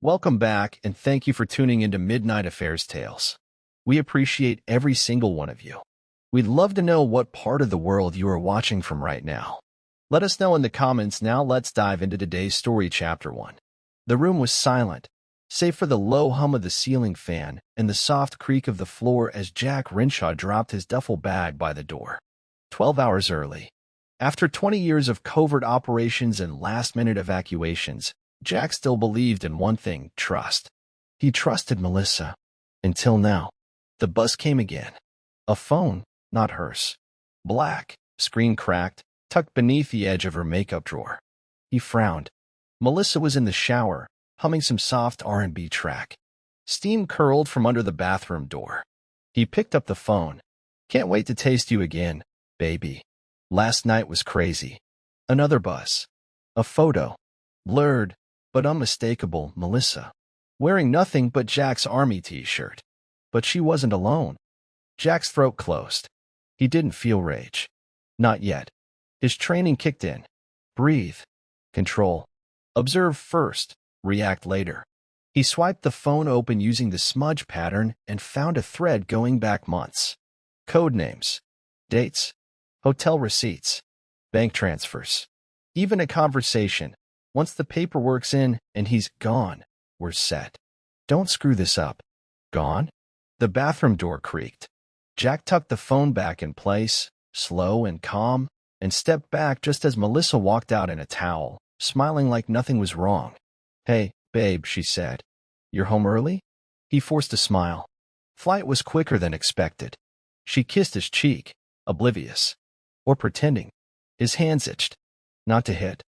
Welcome back, and thank you for tuning into Midnight Affairs Tales. We appreciate every single one of you. We'd love to know what part of the world you are watching from right now. Let us know in the comments. Now let's dive into today's story, Chapter 1. The room was silent, save for the low hum of the ceiling fan and the soft creak of the floor as Jack Renshaw dropped his duffel bag by the door. 12 hours early. After 20 years of covert operations and last-minute evacuations, Jack still believed in one thing: trust. He trusted Melissa. Until now. The buzz came again. A phone, not hers. Black, screen cracked, tucked beneath the edge of her makeup drawer. He frowned. Melissa was in the shower, humming some soft R&B track. Steam curled from under the bathroom door. He picked up the phone. "Can't wait to taste you again, baby. Last night was crazy." Another buzz. A photo. Blurred, but unmistakable, Melissa. Wearing nothing but Jack's army t-shirt. But she wasn't alone. Jack's throat closed. He didn't feel rage. Not yet. His training kicked in. Breathe. Control. Observe first, react later. He swiped the phone open using the smudge pattern and found a thread going back months. Code names. Dates. Hotel receipts. Bank transfers. Even a conversation. Once the paperwork's in and he's gone, we're set. Don't screw this up. Gone? The bathroom door creaked. Jack tucked the phone back in place, slow and calm, and stepped back just as Melissa walked out in a towel, smiling like nothing was wrong. "Hey, babe," she said. "You're home early?" He forced a smile. Flight was quicker than expected. She kissed his cheek, oblivious. Or pretending. His hands itched. Not to hit.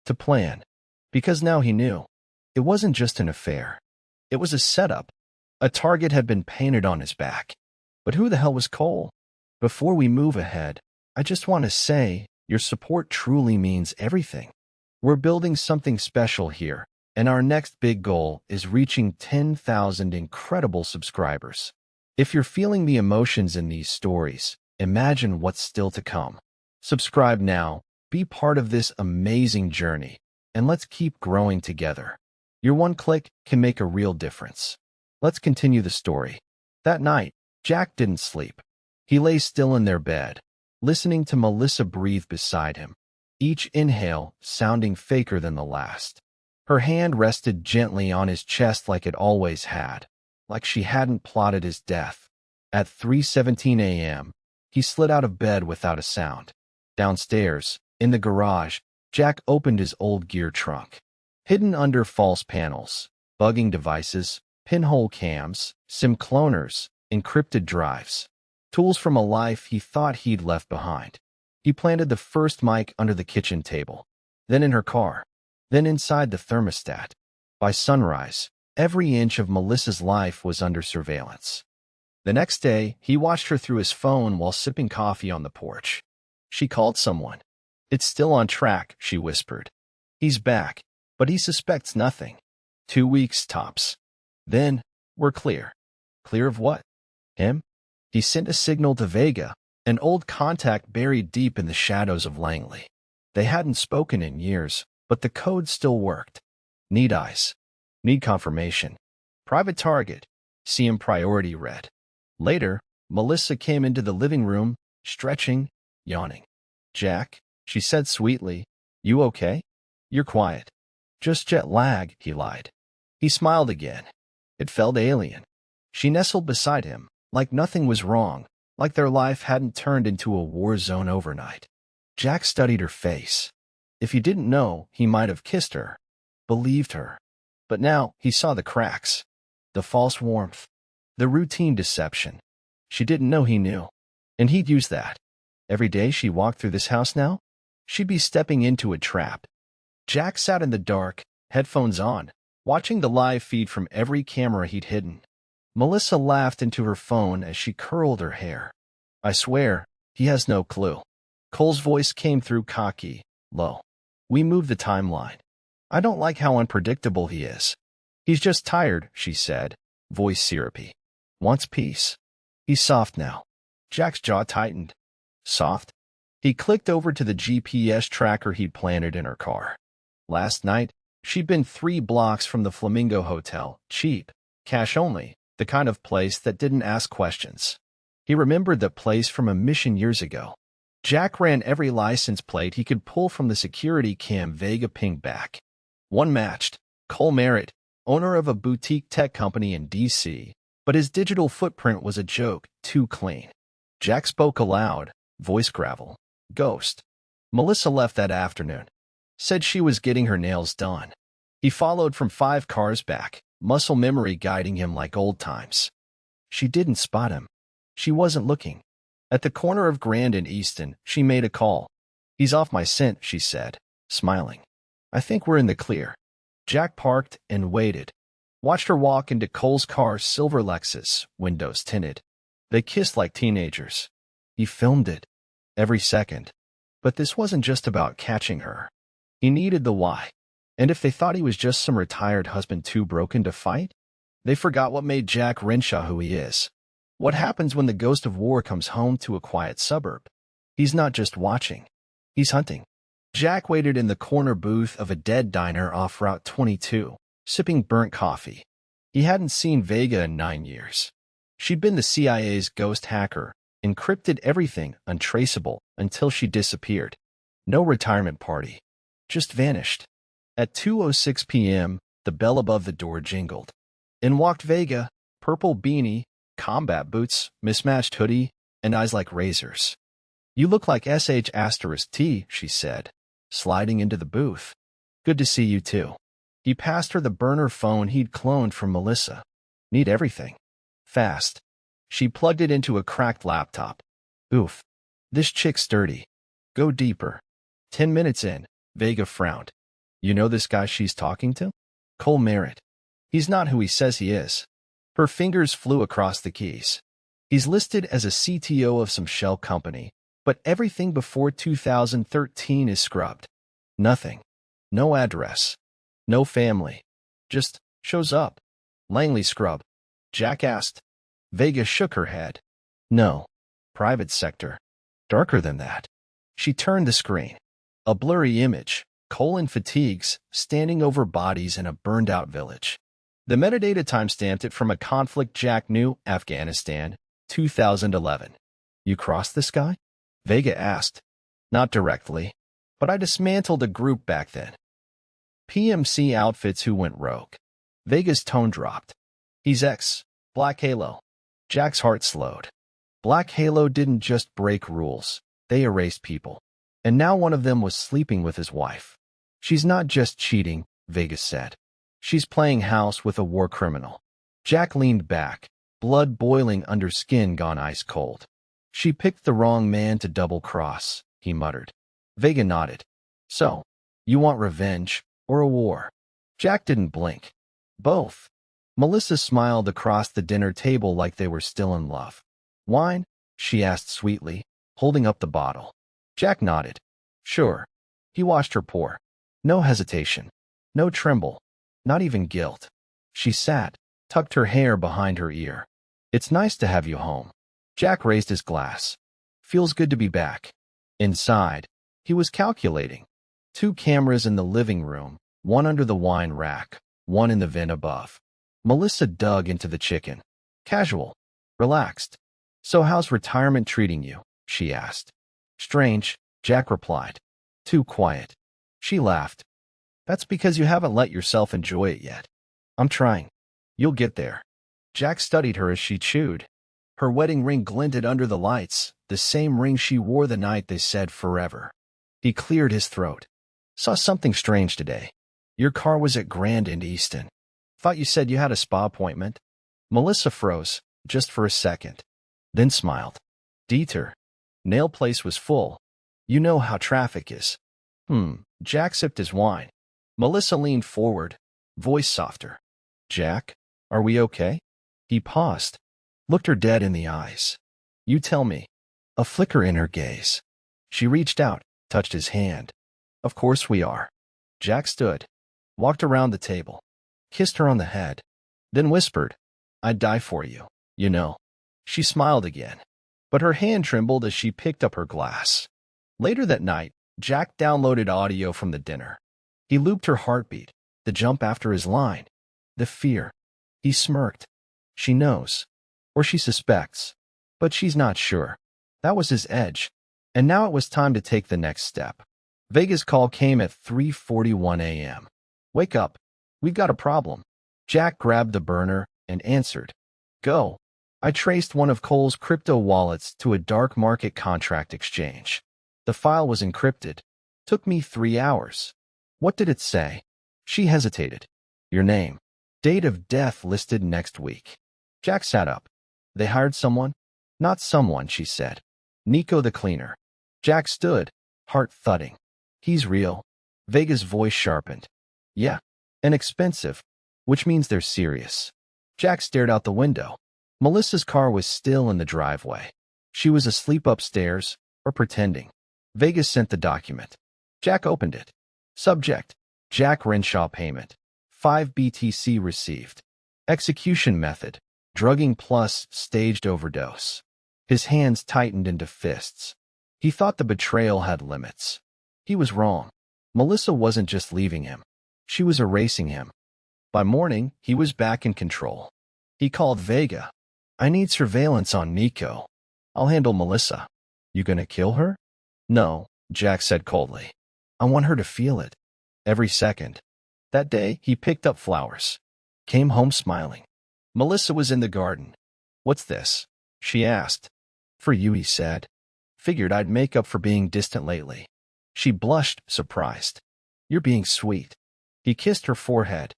To plan. Because now he knew. It wasn't just an affair. It was a setup. A target had been painted on his back. But who the hell was Cole? Before we move ahead, I just want to say, your support truly means everything. We're building something special here, and our next big goal is reaching 10,000 incredible subscribers. If you're feeling the emotions in these stories, imagine what's still to come. Subscribe now, be part of this amazing journey, and let's keep growing together. Your one click can make a real difference. Let's continue the story. That night, Jack didn't sleep. He lay still in their bed, listening to Melissa breathe beside him, each inhale sounding faker than the last. Her hand rested gently on his chest like it always had, like she hadn't plotted his death. At 3:17 a.m., he slid out of bed without a sound. Downstairs, in the garage, Jack opened his old gear trunk. Hidden under false panels, bugging devices, pinhole cams, SIM cloners, encrypted drives. Tools from a life he thought he'd left behind. He planted the first mic under the kitchen table, then in her car, then inside the thermostat. By sunrise, every inch of Melissa's life was under surveillance. The next day, he watched her through his phone while sipping coffee on the porch. She called someone. "It's still on track," she whispered. "He's back, but he suspects nothing. 2 weeks tops. Then, we're clear." Clear of what? Him? He sent a signal to Vega, an old contact buried deep in the shadows of Langley. They hadn't spoken in years, but the code still worked. Need eyes. Need confirmation. Private target. CM priority read. Later, Melissa came into the living room, stretching, yawning. "Jack," she said sweetly, "you okay? You're quiet." "Just jet lag," he lied. He smiled again. It felt alien. She nestled beside him, like nothing was wrong, like their life hadn't turned into a war zone overnight. Jack studied her face. If he didn't know, he might have kissed her, believed her. But now he saw the cracks. The false warmth. The routine deception. She didn't know he knew. And he'd use that. Every day she walked through this house now, she'd be stepping into a trap. Jack sat in the dark, headphones on, watching the live feed from every camera he'd hidden. Melissa laughed into her phone as she curled her hair. "I swear, he has no clue." Cole's voice came through cocky, low. "We moved the timeline. I don't like how unpredictable he is." "He's just tired," she said, voice syrupy. "Wants peace." He's soft now. Jack's jaw tightened. Soft? He clicked over to the GPS tracker he'd planted in her car. Last night, She'd been 3 blocks from the Flamingo Hotel, cheap, cash only, the kind of place that didn't ask questions. He remembered the place from a mission years ago. Jack ran every license plate he could pull from the security cam. Vega pinged back. One matched. Cole Merritt, owner of a boutique tech company in D.C., but his digital footprint was a joke, too clean. Jack spoke aloud, voice gravel. Ghost. Melissa left that afternoon. Said she was getting her nails done. He followed from 5 cars back, muscle memory guiding him like old times. She didn't spot him. She wasn't looking. At the corner of Grand and Easton, she made a call. He's off my scent, she said, smiling. I think we're in the clear. Jack parked and waited. Watched her walk into Cole's car's silver Lexus, windows tinted. They kissed like teenagers. He filmed it. Every second. But this wasn't just about catching her. He needed the why. And if they thought he was just some retired husband too broken to fight, they forgot what made Jack Renshaw who he is. What happens when the ghost of war comes home to a quiet suburb? He's not just watching. He's hunting. Jack waited in the corner booth of a dead diner off Route 22, sipping burnt coffee. He hadn't seen Vega in 9 years. She'd been the CIA's ghost hacker, encrypted everything untraceable until she disappeared. No retirement party. Just vanished. At 2:06 p.m., the bell above the door jingled. In walked Vega, purple beanie, combat boots, mismatched hoodie, and eyes like razors. You look like sh*T, she said, sliding into the booth. Good to see you too. He passed her the burner phone he'd cloned from Melissa. Need everything. Fast. She plugged it into a cracked laptop. Oof. This chick's sturdy. Go deeper. 10 minutes in, Vega frowned. You know this guy she's talking to? Cole Merritt. He's not who he says he is. Her fingers flew across the keys. He's listed as a CTO of some shell company, but everything before 2013 is scrubbed. Nothing. No address. No family. Just shows up. Langley scrub. Jack asked. Vega shook her head. No. Private sector. Darker than that. She turned the screen. A blurry image. Cole in fatigues, standing over bodies in a burned-out village. The metadata timestamped it from a conflict Jack knew, Afghanistan, 2011. You crossed this guy? Vega asked. Not directly, but I dismantled a group back then. PMC outfits who went rogue. Vega's tone dropped. He's Black Halo. Jack's heart slowed. Black Halo didn't just break rules, they erased people. And now one of them was sleeping with his wife. She's not just cheating, Vega said. She's playing house with a war criminal. Jack leaned back, blood boiling under skin gone ice cold. She picked the wrong man to double-cross, he muttered. Vega nodded. So, you want revenge or a war? Jack didn't blink. Both. Melissa smiled across the dinner table like they were still in love. Wine? She asked sweetly, holding up the bottle. Jack nodded. Sure. He watched her pour. No hesitation. No tremble. Not even guilt. She sat, tucked her hair behind her ear. It's nice to have you home. Jack raised his glass. Feels good to be back. Inside, he was calculating. 2 cameras in the living room, one under the wine rack, one in the vent above. Melissa dug into the chicken. Casual. Relaxed. So how's retirement treating you? She asked. Strange, Jack replied. Too quiet. She laughed. That's because you haven't let yourself enjoy it yet. I'm trying. You'll get there. Jack studied her as she chewed. Her wedding ring glinted under the lights, the same ring she wore the night they said forever. He cleared his throat. Saw something strange today. Your car was at Grand and Easton. Thought you said you had a spa appointment. Melissa froze, just for a second. Then smiled. Dieter. Nail place was full. You know how traffic is. Jack sipped his wine. Melissa leaned forward, voice softer. Jack, are we okay? He paused, looked her dead in the eyes. You tell me. A flicker in her gaze. She reached out, touched his hand. Of course we are. Jack stood, walked around the table, kissed her on the head, then whispered, I'd die for you, you know. She smiled again, but her hand trembled as she picked up her glass. Later that night, Jack downloaded audio from the dinner. He looped her heartbeat, the jump after his line, the fear. He smirked. She knows. Or she suspects. But she's not sure. That was his edge. And now it was time to take the next step. Vega's call came at 3:41 a.m. Wake up. We've got a problem. Jack grabbed the burner and answered. Go. I traced one of Cole's crypto wallets to a dark market contract exchange. The file was encrypted. Took me 3 hours. What did it say? She hesitated. Your name. Date of death listed next week. Jack sat up. They hired someone? Not someone, she said. Nico the cleaner. Jack stood, heart thudding. He's real. Vega's voice sharpened. Yeah. And expensive. Which means they're serious. Jack stared out the window. Melissa's car was still in the driveway. She was asleep upstairs, or pretending. Vegas sent the document. Jack opened it. Subject. Jack Renshaw payment. 5 BTC received. Execution method. Drugging plus staged overdose. His hands tightened into fists. He thought the betrayal had limits. He was wrong. Melissa wasn't just leaving him. She was erasing him. By morning, he was back in control. He called Vega. I need surveillance on Nico. I'll handle Melissa. You gonna kill her? No, Jack said coldly. I want her to feel it. Every second. That day, he picked up flowers. Came home smiling. Melissa was in the garden. What's this? She asked. For you, he said. Figured I'd make up for being distant lately. She blushed, surprised. You're being sweet. He kissed her forehead.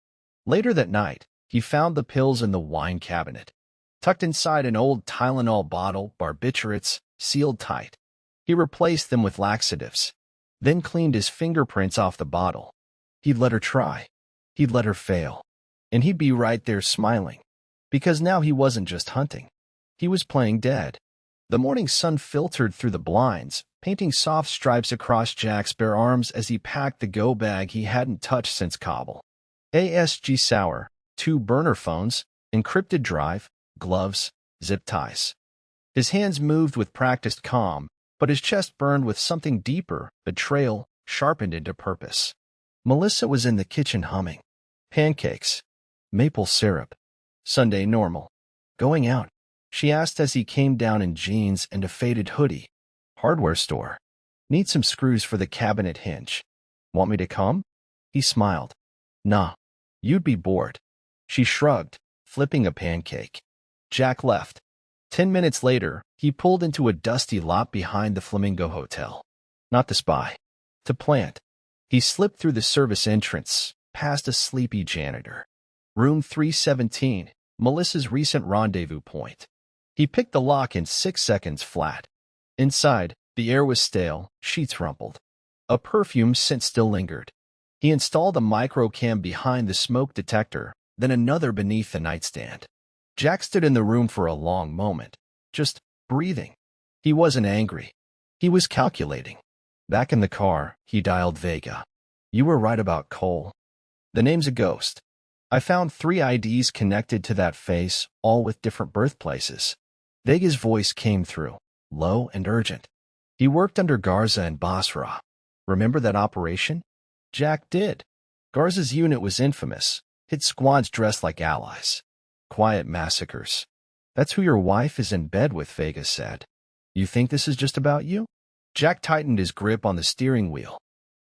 Later that night, he found the pills in the wine cabinet. Tucked inside an old Tylenol bottle, barbiturates, sealed tight. He replaced them with laxatives, then cleaned his fingerprints off the bottle. He'd let her try. He'd let her fail. And he'd be right there smiling. Because now he wasn't just hunting. He was playing dead. The morning sun filtered through the blinds, painting soft stripes across Jack's bare arms as he packed the go bag he hadn't touched since Kabul. ASG Sour, 2 burner phones, encrypted drive, gloves, zip ties. His hands moved with practiced calm, but his chest burned with something deeper, betrayal, sharpened into purpose. Melissa was in the kitchen humming. Pancakes. Maple syrup. Sunday normal. Going out, she asked as he came down in jeans and a faded hoodie. Hardware store. Need some screws for the cabinet hinge. Want me to come? He smiled. Nah. You'd be bored. She shrugged, flipping a pancake. Jack left. 10 minutes later, he pulled into a dusty lot behind the Flamingo Hotel. Not to spy. To plant. He slipped through the service entrance, past a sleepy janitor. Room 317, Melissa's recent rendezvous point. He picked the lock in 6 seconds flat. Inside, the air was stale, sheets rumpled. A perfume scent still lingered. He installed a microcam behind the smoke detector, then another beneath the nightstand. Jack stood in the room for a long moment, just breathing. He wasn't angry. He was calculating. Back in the car, he dialed Vega. You were right about Cole. The name's a ghost. I found 3 IDs connected to that face, all with different birthplaces. Vega's voice came through, low and urgent. He worked under Garza and Basra. Remember that operation? Jack did. Garza's unit was infamous. Hit squads dressed like allies. Quiet massacres. That's who your wife is in bed with, Vega said. You think this is just about you? Jack tightened his grip on the steering wheel.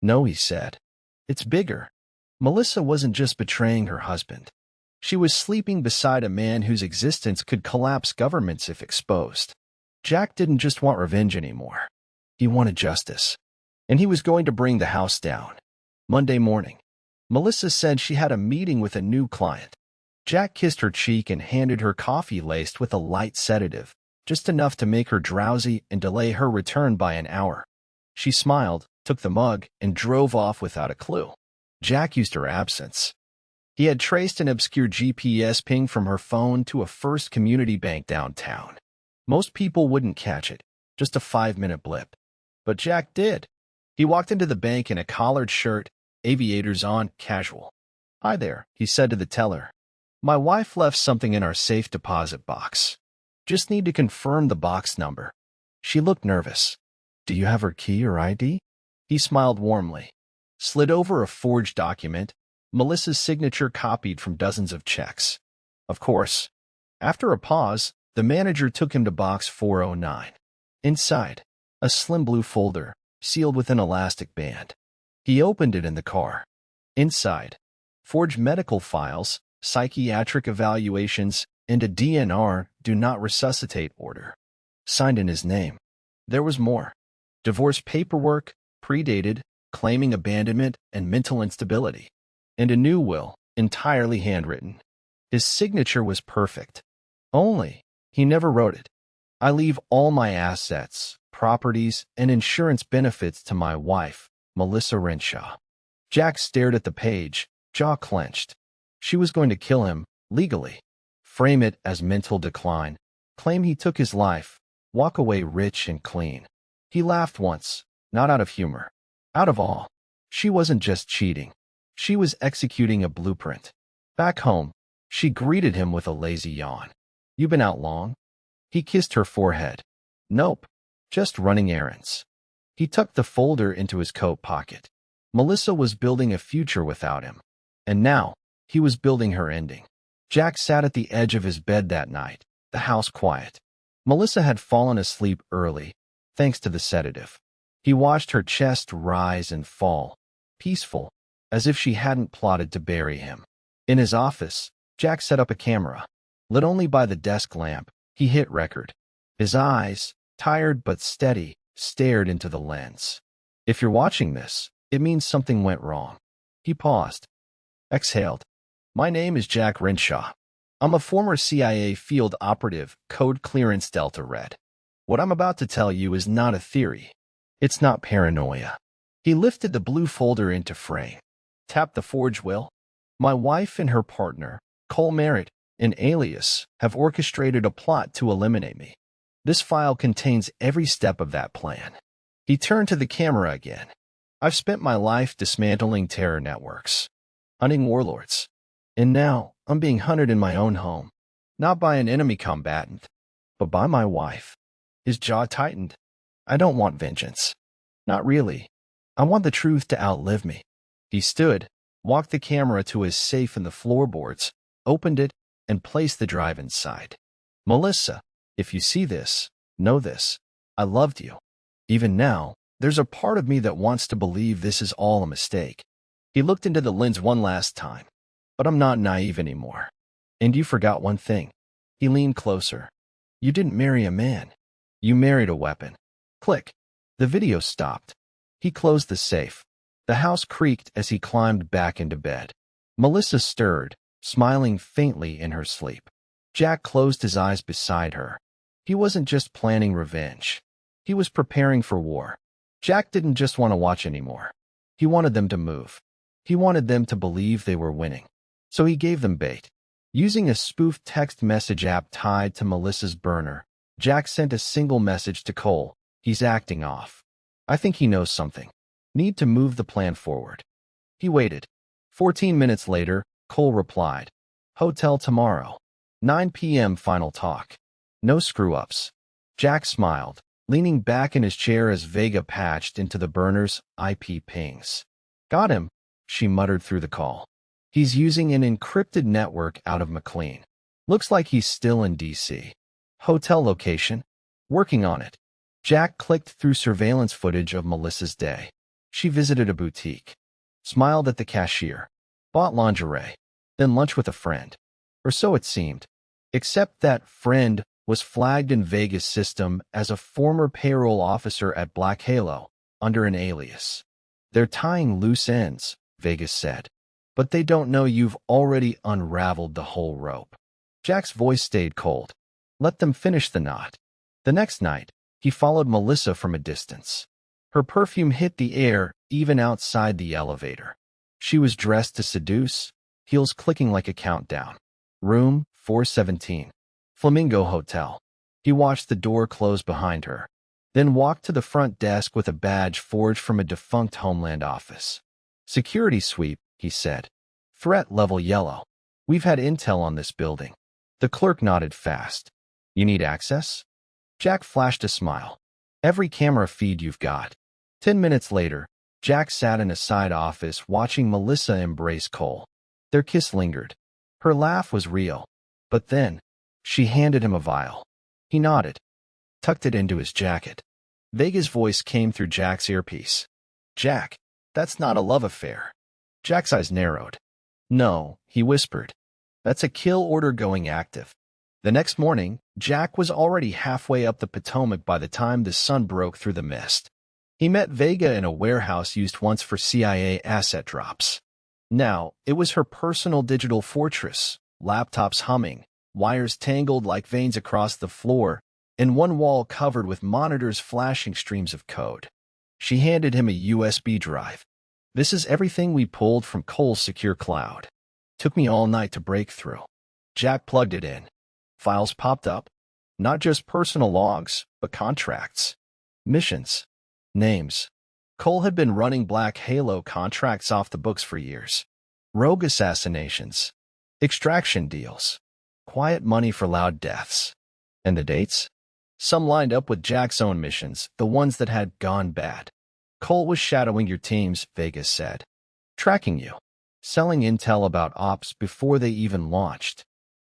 No, he said. It's bigger. Melissa wasn't just betraying her husband. She was sleeping beside a man whose existence could collapse governments if exposed. Jack didn't just want revenge anymore. He wanted justice. And he was going to bring the house down. Monday morning, Melissa said she had a meeting with a new client. Jack kissed her cheek and handed her coffee laced with a light sedative, just enough to make her drowsy and delay her return by an hour. She smiled, took the mug, and drove off without a clue. Jack used her absence. He had traced an obscure GPS ping from her phone to a First Community Bank downtown. Most people wouldn't catch it, just a 5-minute blip. But Jack did. He walked into the bank in a collared shirt, aviators on, casual. Hi there, he said to the teller. My wife left something in our safe deposit box. Just need to confirm the box number. She looked nervous. Do you have her key or ID? He smiled warmly. Slid over a forged document, Melissa's signature copied from dozens of checks. Of course. After a pause, the manager took him to box 409. Inside, a slim blue folder, sealed with an elastic band. He opened it in the car. Inside, forged medical files, psychiatric evaluations, and a DNR do not resuscitate order. Signed in his name. There was more. Divorce paperwork, predated, claiming abandonment and mental instability. And a new will, entirely handwritten. His signature was perfect. Only, he never wrote it. I leave all my assets, properties, and insurance benefits to my wife, Melissa Renshaw. Jack stared at the page, jaw clenched. She was going to kill him, legally. Frame it as mental decline. Claim he took his life. Walk away rich and clean. He laughed once, not out of humor. Out of awe. She wasn't just cheating. She was executing a blueprint. Back home, she greeted him with a lazy yawn. You been out long? He kissed her forehead. Nope. Just running errands. He tucked the folder into his coat pocket. Melissa was building a future without him. And now, he was building her ending. Jack sat at the edge of his bed that night, the house quiet. Melissa had fallen asleep early, thanks to the sedative. He watched her chest rise and fall, peaceful, as if she hadn't plotted to bury him. In his office, Jack set up a camera. Lit only by the desk lamp, he hit record. His eyes, tired but steady, stared into the lens. If you're watching this, it means something went wrong. He paused. Exhaled. My name is Jack Renshaw. I'm a former CIA field operative, code clearance Delta Red. What I'm about to tell you is not a theory. It's not paranoia. He lifted the blue folder into frame. Tapped the forge will. My wife and her partner, Cole Merritt, an alias, have orchestrated a plot to eliminate me. This file contains every step of that plan. He turned to the camera again. I've spent my life dismantling terror networks, hunting warlords. And now, I'm being hunted in my own home. Not by an enemy combatant, but by my wife. His jaw tightened. I don't want vengeance. Not really. I want the truth to outlive me. He stood, walked the camera to his safe in the floorboards, opened it, and placed the drive inside. Melissa, if you see this, know this. I loved you. Even now, there's a part of me that wants to believe this is all a mistake. He looked into the lens one last time. But I'm not naive anymore. And you forgot one thing. He leaned closer. You didn't marry a man. You married a weapon. Click. The video stopped. He closed the safe. The house creaked as he climbed back into bed. Melissa stirred, smiling faintly in her sleep. Jack closed his eyes beside her. He wasn't just planning revenge. He was preparing for war. Jack didn't just want to watch anymore. He wanted them to move. He wanted them to believe they were winning. So he gave them bait. Using a spoof text message app tied to Melissa's burner, Jack sent a single message to Cole. He's acting off. I think he knows something. Need to move the plan forward. He waited. 14 minutes later, Cole replied. Hotel tomorrow. 9 p.m. final talk. No screw-ups. Jack smiled, leaning back in his chair as Vega patched into the burner's IP pings. Got him, she muttered through the call. He's using an encrypted network out of McLean. Looks like he's still in D.C. Hotel location? Working on it. Jack clicked through surveillance footage of Melissa's day. She visited a boutique. Smiled at the cashier. Bought lingerie. Then lunch with a friend. Or so it seemed. Except that friend was flagged in Vega's system as a former payroll officer at Black Halo, under an alias. They're tying loose ends, Vegas said. But they don't know you've already unraveled the whole rope. Jack's voice stayed cold. Let them finish the knot. The next night, he followed Melissa from a distance. Her perfume hit the air even outside the elevator. She was dressed to seduce, heels clicking like a countdown. Room 417. Flamingo Hotel. He watched the door close behind her, then walked to the front desk with a badge forged from a defunct Homeland office. Security sweep, he said. Threat level yellow. We've had intel on this building. The clerk nodded fast. You need access? Jack flashed a smile. Every camera feed you've got. 10 minutes later, Jack sat in a side office watching Melissa embrace Cole. Their kiss lingered. Her laugh was real. But then, she handed him a vial. He nodded, tucked it into his jacket. Vega's voice came through Jack's earpiece. Jack, that's not a love affair. Jack's eyes narrowed. No, he whispered. That's a kill order going active. The next morning, Jack was already halfway up the Potomac by the time the sun broke through the mist. He met Vega in a warehouse used once for CIA asset drops. Now, it was her personal digital fortress, laptops humming, wires tangled like veins across the floor, and one wall covered with monitors flashing streams of code. She handed him a USB drive. This is everything we pulled from Cole's secure cloud. Took me all night to break through. Jack plugged it in. Files popped up. Not just personal logs, but contracts. Missions. Names. Cole had been running Black Halo contracts off the books for years. Rogue assassinations. Extraction deals. Quiet money for loud deaths. And the dates? Some lined up with Jack's own missions, the ones that had gone bad. Cole was shadowing your teams, Vegas said. Tracking you. Selling intel about ops before they even launched.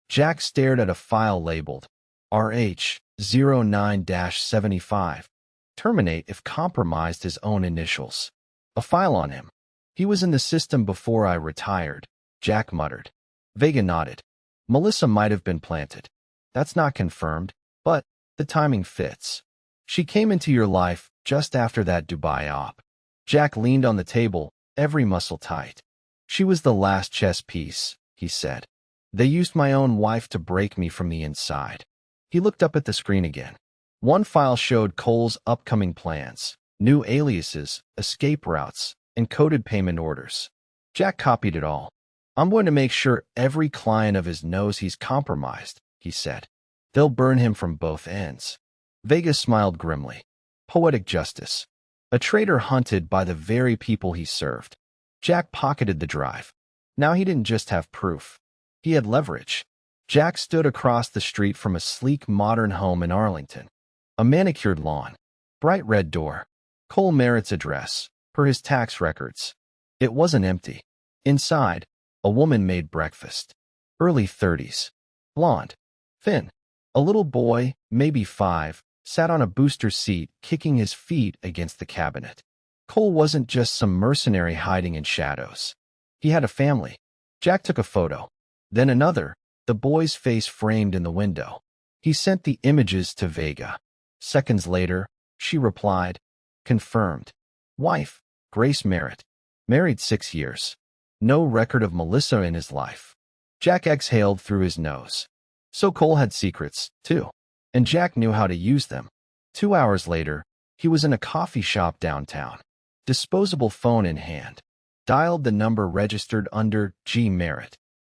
Jack stared at a file labeled RH09-75. Terminate if compromised his own initials. A file on him. He was in the system before I retired, Jack muttered. Vega nodded. Melissa might have been planted. That's not confirmed, but the timing fits. She came into your life just after that Dubai op. Jack leaned on the table, every muscle tight. She was the last chess piece, he said. They used my own wife to break me from the inside. He looked up at the screen again. One file showed Cole's upcoming plans, new aliases, escape routes, and coded payment orders. Jack copied it all. I'm going to make sure every client of his knows he's compromised, he said. They'll burn him from both ends. Vega smiled grimly. Poetic justice. A traitor hunted by the very people he served. Jack pocketed the drive. Now he didn't just have proof. He had leverage. Jack stood across the street from a sleek modern home in Arlington. A manicured lawn. Bright red door. Cole Merritt's address. Per his tax records. It wasn't empty. Inside, a woman made breakfast. Early 30s. Blonde. Thin. A little boy, maybe 5, sat on a booster seat, kicking his feet against the cabinet. Cole wasn't just some mercenary hiding in shadows. He had a family. Jack took a photo. Then another, the boy's face framed in the window. He sent the images to Vega. Seconds later, she replied, confirmed. Wife, Grace Merritt. Married 6 years. No record of Melissa in his life. Jack exhaled through his nose. So Cole had secrets, too. And Jack knew how to use them. 2 hours later, he was in a coffee shop downtown. Disposable phone in hand. Dialed the number registered under G. Merritt.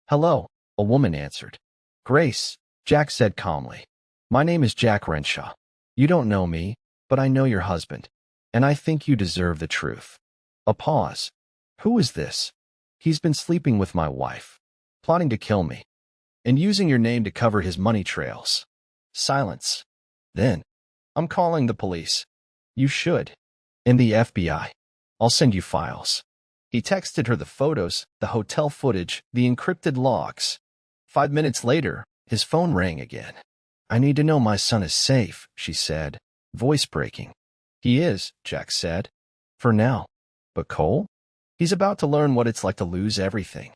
Hello, a woman answered. Grace, Jack said calmly. My name is Jack Renshaw. You don't know me, but I know your husband. And I think you deserve the truth. A pause. Who is this? He's been sleeping with my wife. Plotting to kill me. And using your name to cover his money trails. Silence. Then, I'm calling the police. You should. And the FBI. I'll send you files. He texted her the photos, the hotel footage, the encrypted logs. 5 minutes later, his phone rang again. I need to know my son is safe, she said, voice breaking. He is, Jack said. For now. But Cole? He's about to learn what it's like to lose everything.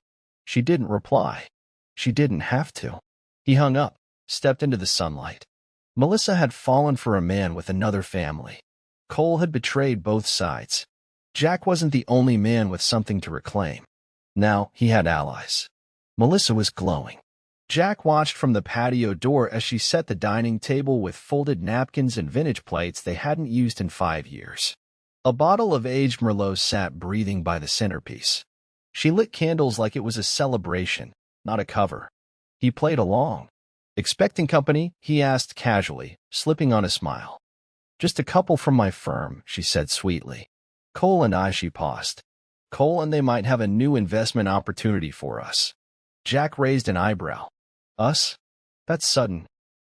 She didn't reply. She didn't have to. He hung up, stepped into the sunlight. Melissa had fallen for a man with another family. Cole had betrayed both sides. Jack wasn't the only man with something to reclaim. Now he had allies. Melissa was glowing. Jack watched from the patio door as she set the dining table with folded napkins and vintage plates they hadn't used in 5 years. A bottle of aged Merlot sat breathing by the centerpiece. She lit candles like it was a celebration, not a cover. He played along. Expecting company, he asked casually, slipping on a smile. Just a couple from my firm, she said sweetly. Cole and I, she paused. Cole and they might have a new investment opportunity for us. Jack raised an eyebrow. Us? That's sudden.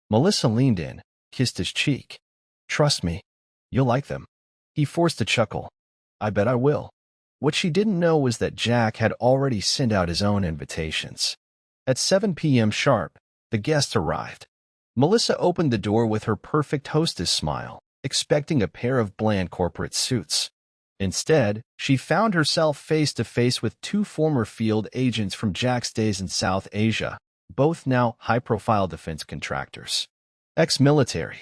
Melissa leaned in, kissed his cheek. Trust me. You'll like them. He forced a chuckle. I bet I will. What she didn't know was that Jack had already sent out his own invitations. At 7 p.m. sharp, the guests arrived. Melissa opened the door with her perfect hostess smile, expecting a pair of bland corporate suits. Instead, she found herself face to face with two former field agents from Jack's days in South Asia, both now high-profile defense contractors. Ex-military.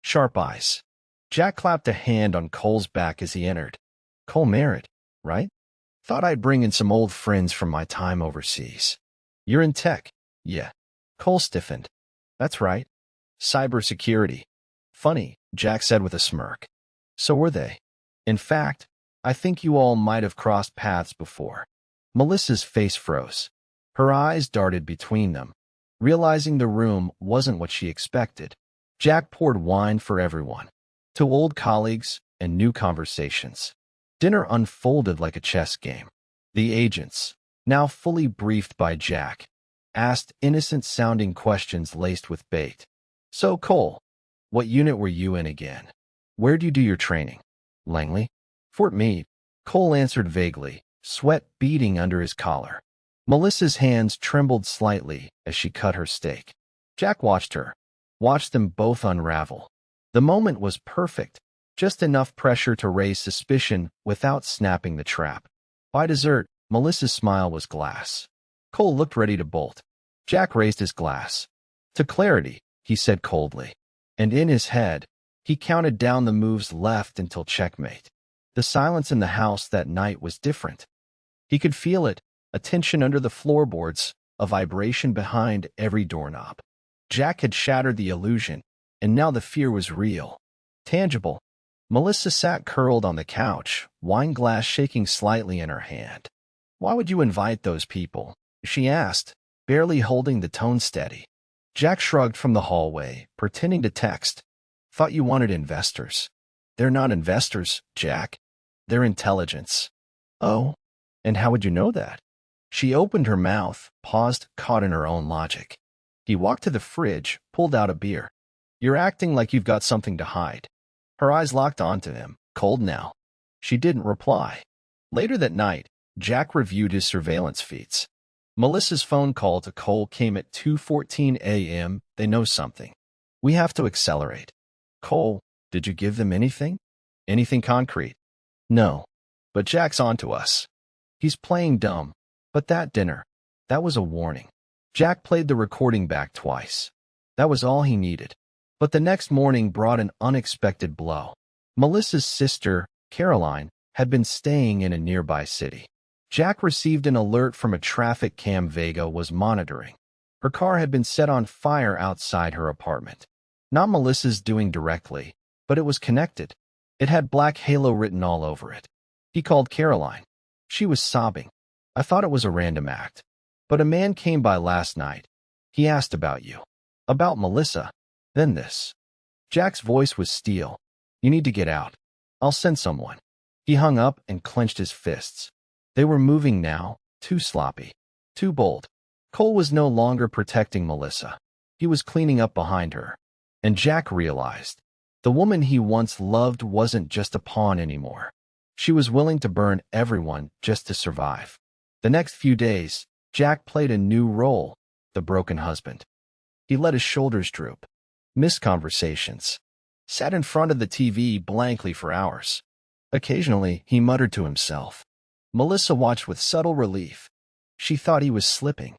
Sharp eyes. Jack clapped a hand on Cole's back as he entered. Cole Merritt, right? Thought I'd bring in some old friends from my time overseas. You're in tech? Yeah. Cole stiffened. That's right. Cybersecurity. Funny, Jack said with a smirk. So were they. In fact, I think you all might have crossed paths before. Melissa's face froze. Her eyes darted between them. Realizing the room wasn't what she expected, Jack poured wine for everyone. To old colleagues and new conversations. Dinner unfolded like a chess game. The agents, now fully briefed by Jack, asked innocent-sounding questions laced with bait. So, Cole, what unit were you in again? Where'd you do your training? Langley? Fort Meade. Cole answered vaguely, sweat beading under his collar. Melissa's hands trembled slightly as she cut her steak. Jack watched them both unravel. The moment was perfect, just enough pressure to raise suspicion without snapping the trap. By dessert, Melissa's smile was glass. Cole looked ready to bolt. Jack raised his glass. To clarity, he said coldly. And in his head, he counted down the moves left until checkmate. The silence in the house that night was different. He could feel it, a tension under the floorboards, a vibration behind every doorknob. Jack had shattered the illusion, and now the fear was real, tangible. Melissa sat curled on the couch, wine glass shaking slightly in her hand. Why would you invite those people? She asked, barely holding the tone steady. Jack shrugged from the hallway, pretending to text. Thought you wanted investors. They're not investors, Jack. They're intelligence. Oh? And how would you know that? She opened her mouth, paused, caught in her own logic. He walked to the fridge, pulled out a beer. You're acting like you've got something to hide. Her eyes locked onto him, cold now. She didn't reply. Later that night, Jack reviewed his surveillance feeds. Melissa's phone call to Cole came at 2:14 a.m. They know something. We have to accelerate. Cole, did you give them anything? Anything concrete? No. But Jack's onto us. He's playing dumb. But that dinner, that was a warning. Jack played the recording back twice. That was all he needed. But the next morning brought an unexpected blow. Melissa's sister, Caroline, had been staying in a nearby city. Jack received an alert from a traffic cam Vega was monitoring. Her car had been set on fire outside her apartment. Not Melissa's doing directly, but it was connected. It had Black Halo written all over it. He called Caroline. She was sobbing. I thought it was a random act. But a man came by last night. He asked about you. About Melissa. Then this. Jack's voice was steel. You need to get out. I'll send someone. He hung up and clenched his fists. They were moving now, too sloppy, too bold. Cole was no longer protecting Melissa. He was cleaning up behind her. And Jack realized the woman he once loved wasn't just a pawn anymore. She was willing to burn everyone just to survive. The next few days, Jack played a new role, the broken husband. He let his shoulders droop. Missed conversations. Sat in front of the TV blankly for hours. Occasionally, he muttered to himself. Melissa watched with subtle relief. She thought he was slipping.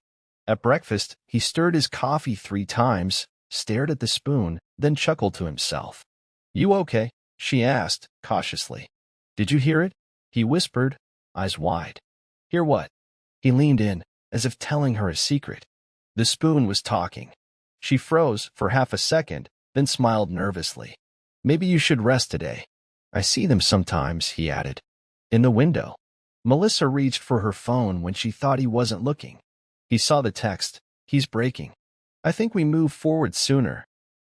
At breakfast, he stirred his coffee 3 times, stared at the spoon, then chuckled to himself. You okay? She asked, cautiously. Did you hear it? He whispered, eyes wide. Hear what? He leaned in, as if telling her a secret. The spoon was talking. She froze for half a second, then smiled nervously. Maybe you should rest today. I see them sometimes, he added. In the window. Melissa reached for her phone when she thought he wasn't looking. He saw the text. He's breaking. I think we move forward sooner.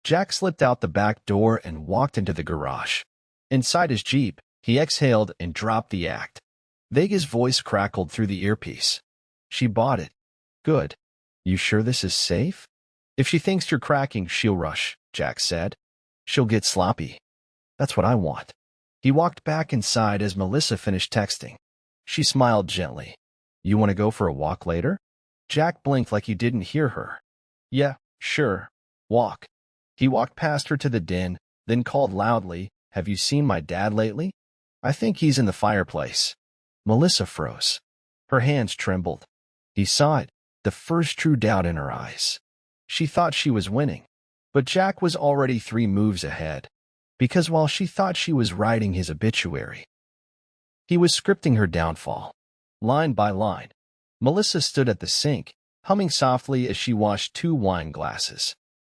Jack slipped out the back door and walked into the garage. Inside his Jeep, he exhaled and dropped the act. Vega's voice crackled through the earpiece. She bought it. Good. You sure this is safe? If she thinks you're cracking, she'll rush, Jack said. She'll get sloppy. That's what I want. He walked back inside as Melissa finished texting. She smiled gently. You want to go for a walk later? Jack blinked like he didn't hear her. Yeah, sure. Walk. He walked past her to the den, then called loudly, Have you seen my dad lately? I think he's in the fireplace. Melissa froze. Her hands trembled. He saw it, the first true doubt in her eyes. She thought she was winning, but Jack was already 3 moves ahead, because while she thought she was writing his obituary, he was scripting her downfall, line by line. Melissa stood at the sink, humming softly as she washed 2 wine glasses.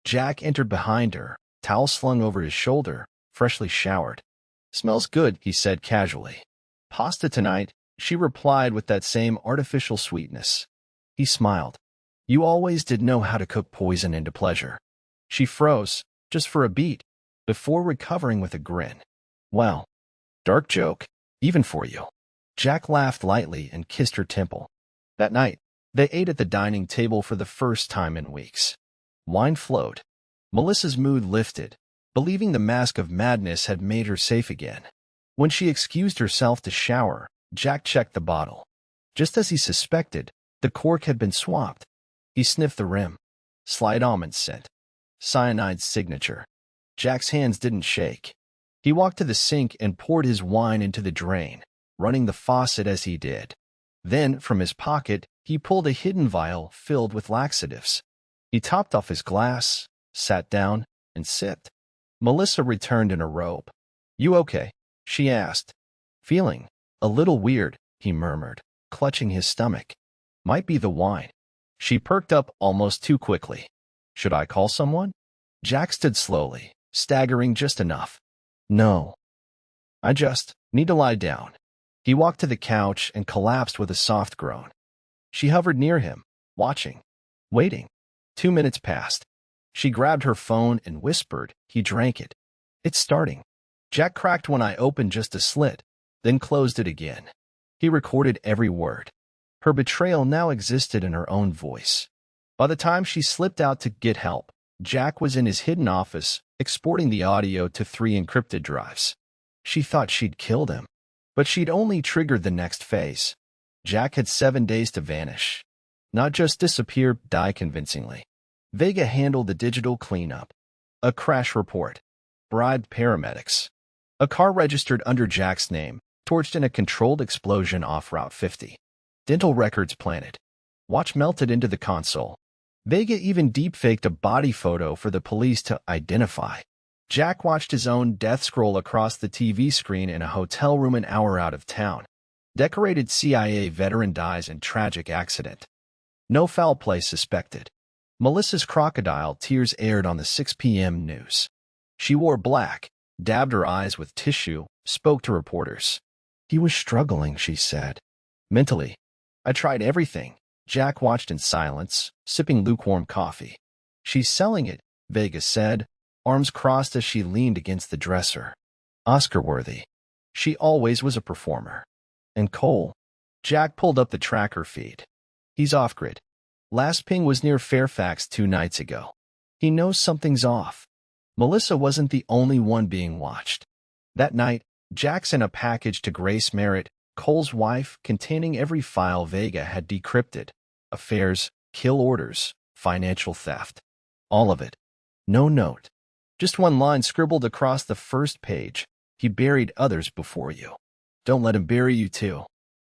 Jack entered behind her, towel slung over his shoulder, freshly showered. Smells good, he said casually. Pasta tonight, she replied with that same artificial sweetness. He smiled. You always did know how to cook poison into pleasure. She froze, just for a beat, before recovering with a grin. Well, dark joke, even for you. Jack laughed lightly and kissed her temple. That night, they ate at the dining table for the first time in weeks. Wine flowed. Melissa's mood lifted, believing the mask of madness had made her safe again. When she excused herself to shower, Jack checked the bottle. Just as he suspected, the cork had been swapped. He sniffed the rim. Slight almond scent. Cyanide's signature. Jack's hands didn't shake. He walked to the sink and poured his wine into the drain, running the faucet as he did. Then, from his pocket, he pulled a hidden vial filled with laxatives. He topped off his glass, sat down, and sipped. Melissa returned in a robe. You okay? She asked. Feeling a little weird, he murmured, clutching his stomach. Might be the wine. She perked up almost too quickly. Should I call someone? Jack stood slowly, staggering just enough. No. I just need to lie down. He walked to the couch and collapsed with a soft groan. She hovered near him, watching, waiting. 2 minutes passed. She grabbed her phone and whispered, He drank it. It's starting. Jack cracked one eye open just a slit, then closed it again. He recorded every word. Her betrayal now existed in her own voice. By the time she slipped out to get help, Jack was in his hidden office, exporting the audio to 3 encrypted drives. She thought she'd killed him, but she'd only triggered the next phase. Jack had 7 days to vanish. Not just disappear, die convincingly. Vega handled the digital cleanup. A crash report. Bribed paramedics. A car registered under Jack's name, torched in a controlled explosion off Route 50. Dental records planted. Watch melted into the console. Vega even deepfaked a body photo for the police to identify. Jack watched his own death scroll across the TV screen in a hotel room an hour out of town. Decorated CIA veteran dies in tragic accident. No foul play suspected. Melissa's crocodile tears aired on the 6 p.m. news. She wore black, dabbed her eyes with tissue, spoke to reporters. He was struggling, she said. Mentally. I tried everything. Jack watched in silence, sipping lukewarm coffee. She's selling it, Vega said, arms crossed as she leaned against the dresser. Oscar-worthy. She always was a performer. And Cole. Jack pulled up the tracker feed. He's off-grid. Last ping was near Fairfax 2 nights ago. He knows something's off. Melissa wasn't the only one being watched. That night, Jack sent a package to Grace Merritt, Cole's wife, containing every file Vega had decrypted. Affairs, kill orders, financial theft. All of it. No note. Just 1 line scribbled across the first page. He buried others before you. Don't let him bury you too.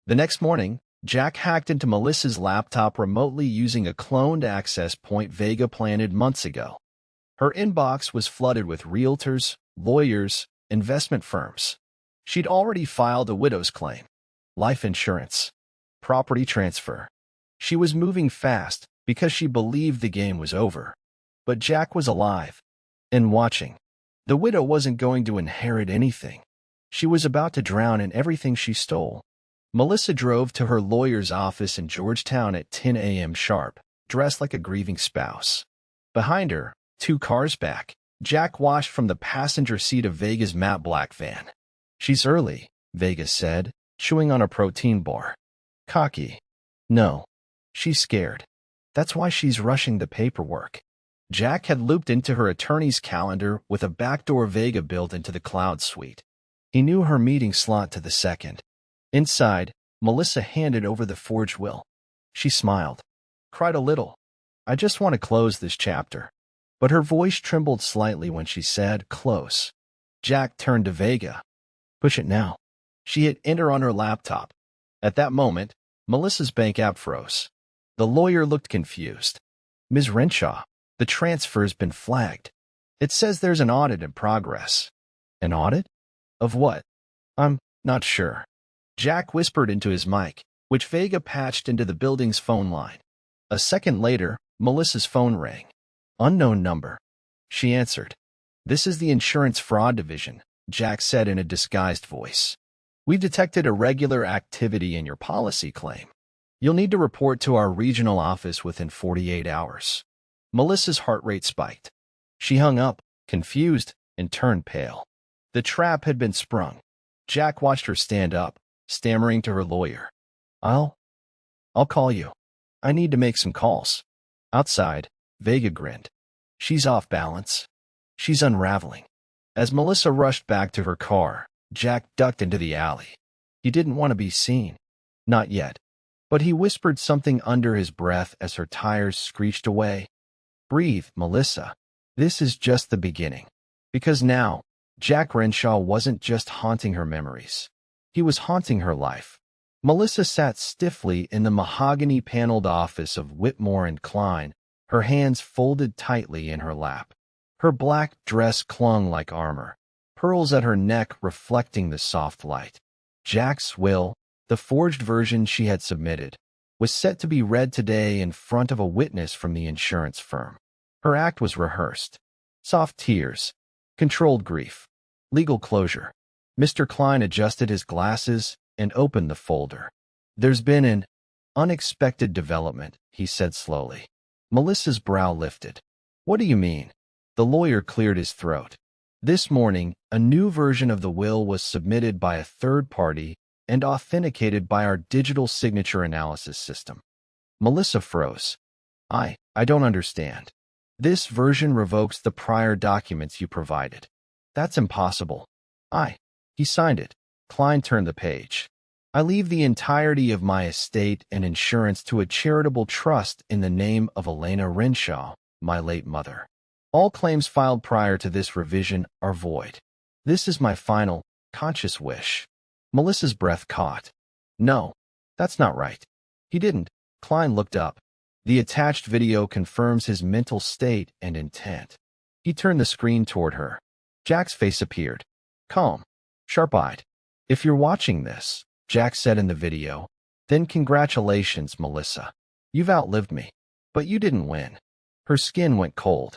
The next morning, Jack hacked into Melissa's laptop remotely using a cloned access point Vega planted months ago. Her inbox was flooded with realtors, lawyers, investment firms. She'd already filed a widow's claim, life insurance, property transfer. She was moving fast because she believed the game was over. But Jack was alive and watching. The widow wasn't going to inherit anything. She was about to drown in everything she stole. Melissa drove to her lawyer's office in Georgetown at 10 a.m. sharp, dressed like a grieving spouse. Behind her, 2 cars back, Jack watched from the passenger seat of Vega's matte black van. She's early, Vega said, chewing on a protein bar. Cocky. No. She's scared. That's why she's rushing the paperwork. Jack had looped into her attorney's calendar with a backdoor Vega built into the cloud suite. He knew her meeting slot to the second. Inside, Melissa handed over the forged will. She smiled, cried a little. I just want to close this chapter. But her voice trembled slightly when she said, close. Jack turned to Vega. Push it now. She hit enter on her laptop. At that moment, Melissa's bank app froze. The lawyer looked confused. Ms. Renshaw, the transfer's been flagged. It says there's an audit in progress. An audit? Of what? I'm not sure. Jack whispered into his mic, which Vega patched into the building's phone line. A second later, Melissa's phone rang. Unknown number. She answered. This is the insurance fraud division, Jack said in a disguised voice. We've detected irregular activity in your policy claim. You'll need to report to our regional office within 48 hours. Melissa's heart rate spiked. She hung up, confused, and turned pale. The trap had been sprung. Jack watched her stand up, stammering to her lawyer. I'll call you. I need to make some calls. Outside, Vega grinned. She's off balance. She's unraveling. As Melissa rushed back to her car, Jack ducked into the alley. He didn't want to be seen. Not yet. But he whispered something under his breath as her tires screeched away. Breathe, Melissa. This is just the beginning. Because now, Jack Renshaw wasn't just haunting her memories. He was haunting her life. Melissa sat stiffly in the mahogany-paneled office of Whitmore and Klein, her hands folded tightly in her lap. Her black dress clung like armor, pearls at her neck reflecting the soft light. Jack's will, the forged version she had submitted, was set to be read today in front of a witness from the insurance firm. Her act was rehearsed. Soft tears, controlled grief, legal closure. Mr. Klein adjusted his glasses and opened the folder. There's been an unexpected development, he said slowly. Melissa's brow lifted. What do you mean? The lawyer cleared his throat. This morning, a new version of the will was submitted by a third party and authenticated by our digital signature analysis system. Melissa froze. I don't understand. This version revokes the prior documents you provided. That's impossible. He signed it. Klein turned the page. I leave the entirety of my estate and insurance to a charitable trust in the name of Elena Renshaw, my late mother. All claims filed prior to this revision are void. This is my final, conscious wish. Melissa's breath caught. No, that's not right. He didn't. Klein looked up. The attached video confirms his mental state and intent. He turned the screen toward her. Jack's face appeared. Calm, sharp-eyed. If you're watching this, Jack said in the video, then congratulations, Melissa. You've outlived me. But you didn't win. Her skin went cold.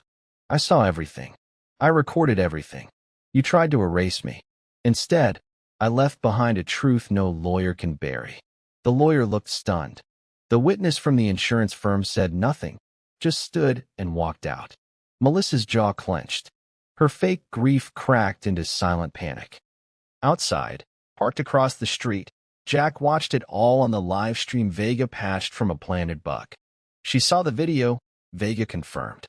I saw everything. I recorded everything. You tried to erase me. Instead, I left behind a truth no lawyer can bury. The lawyer looked stunned. The witness from the insurance firm said nothing, just stood and walked out. Melissa's jaw clenched. Her fake grief cracked into silent panic. Outside, parked across the street, Jack watched it all on the live stream Vega patched from a planted bug. She saw the video, Vega confirmed.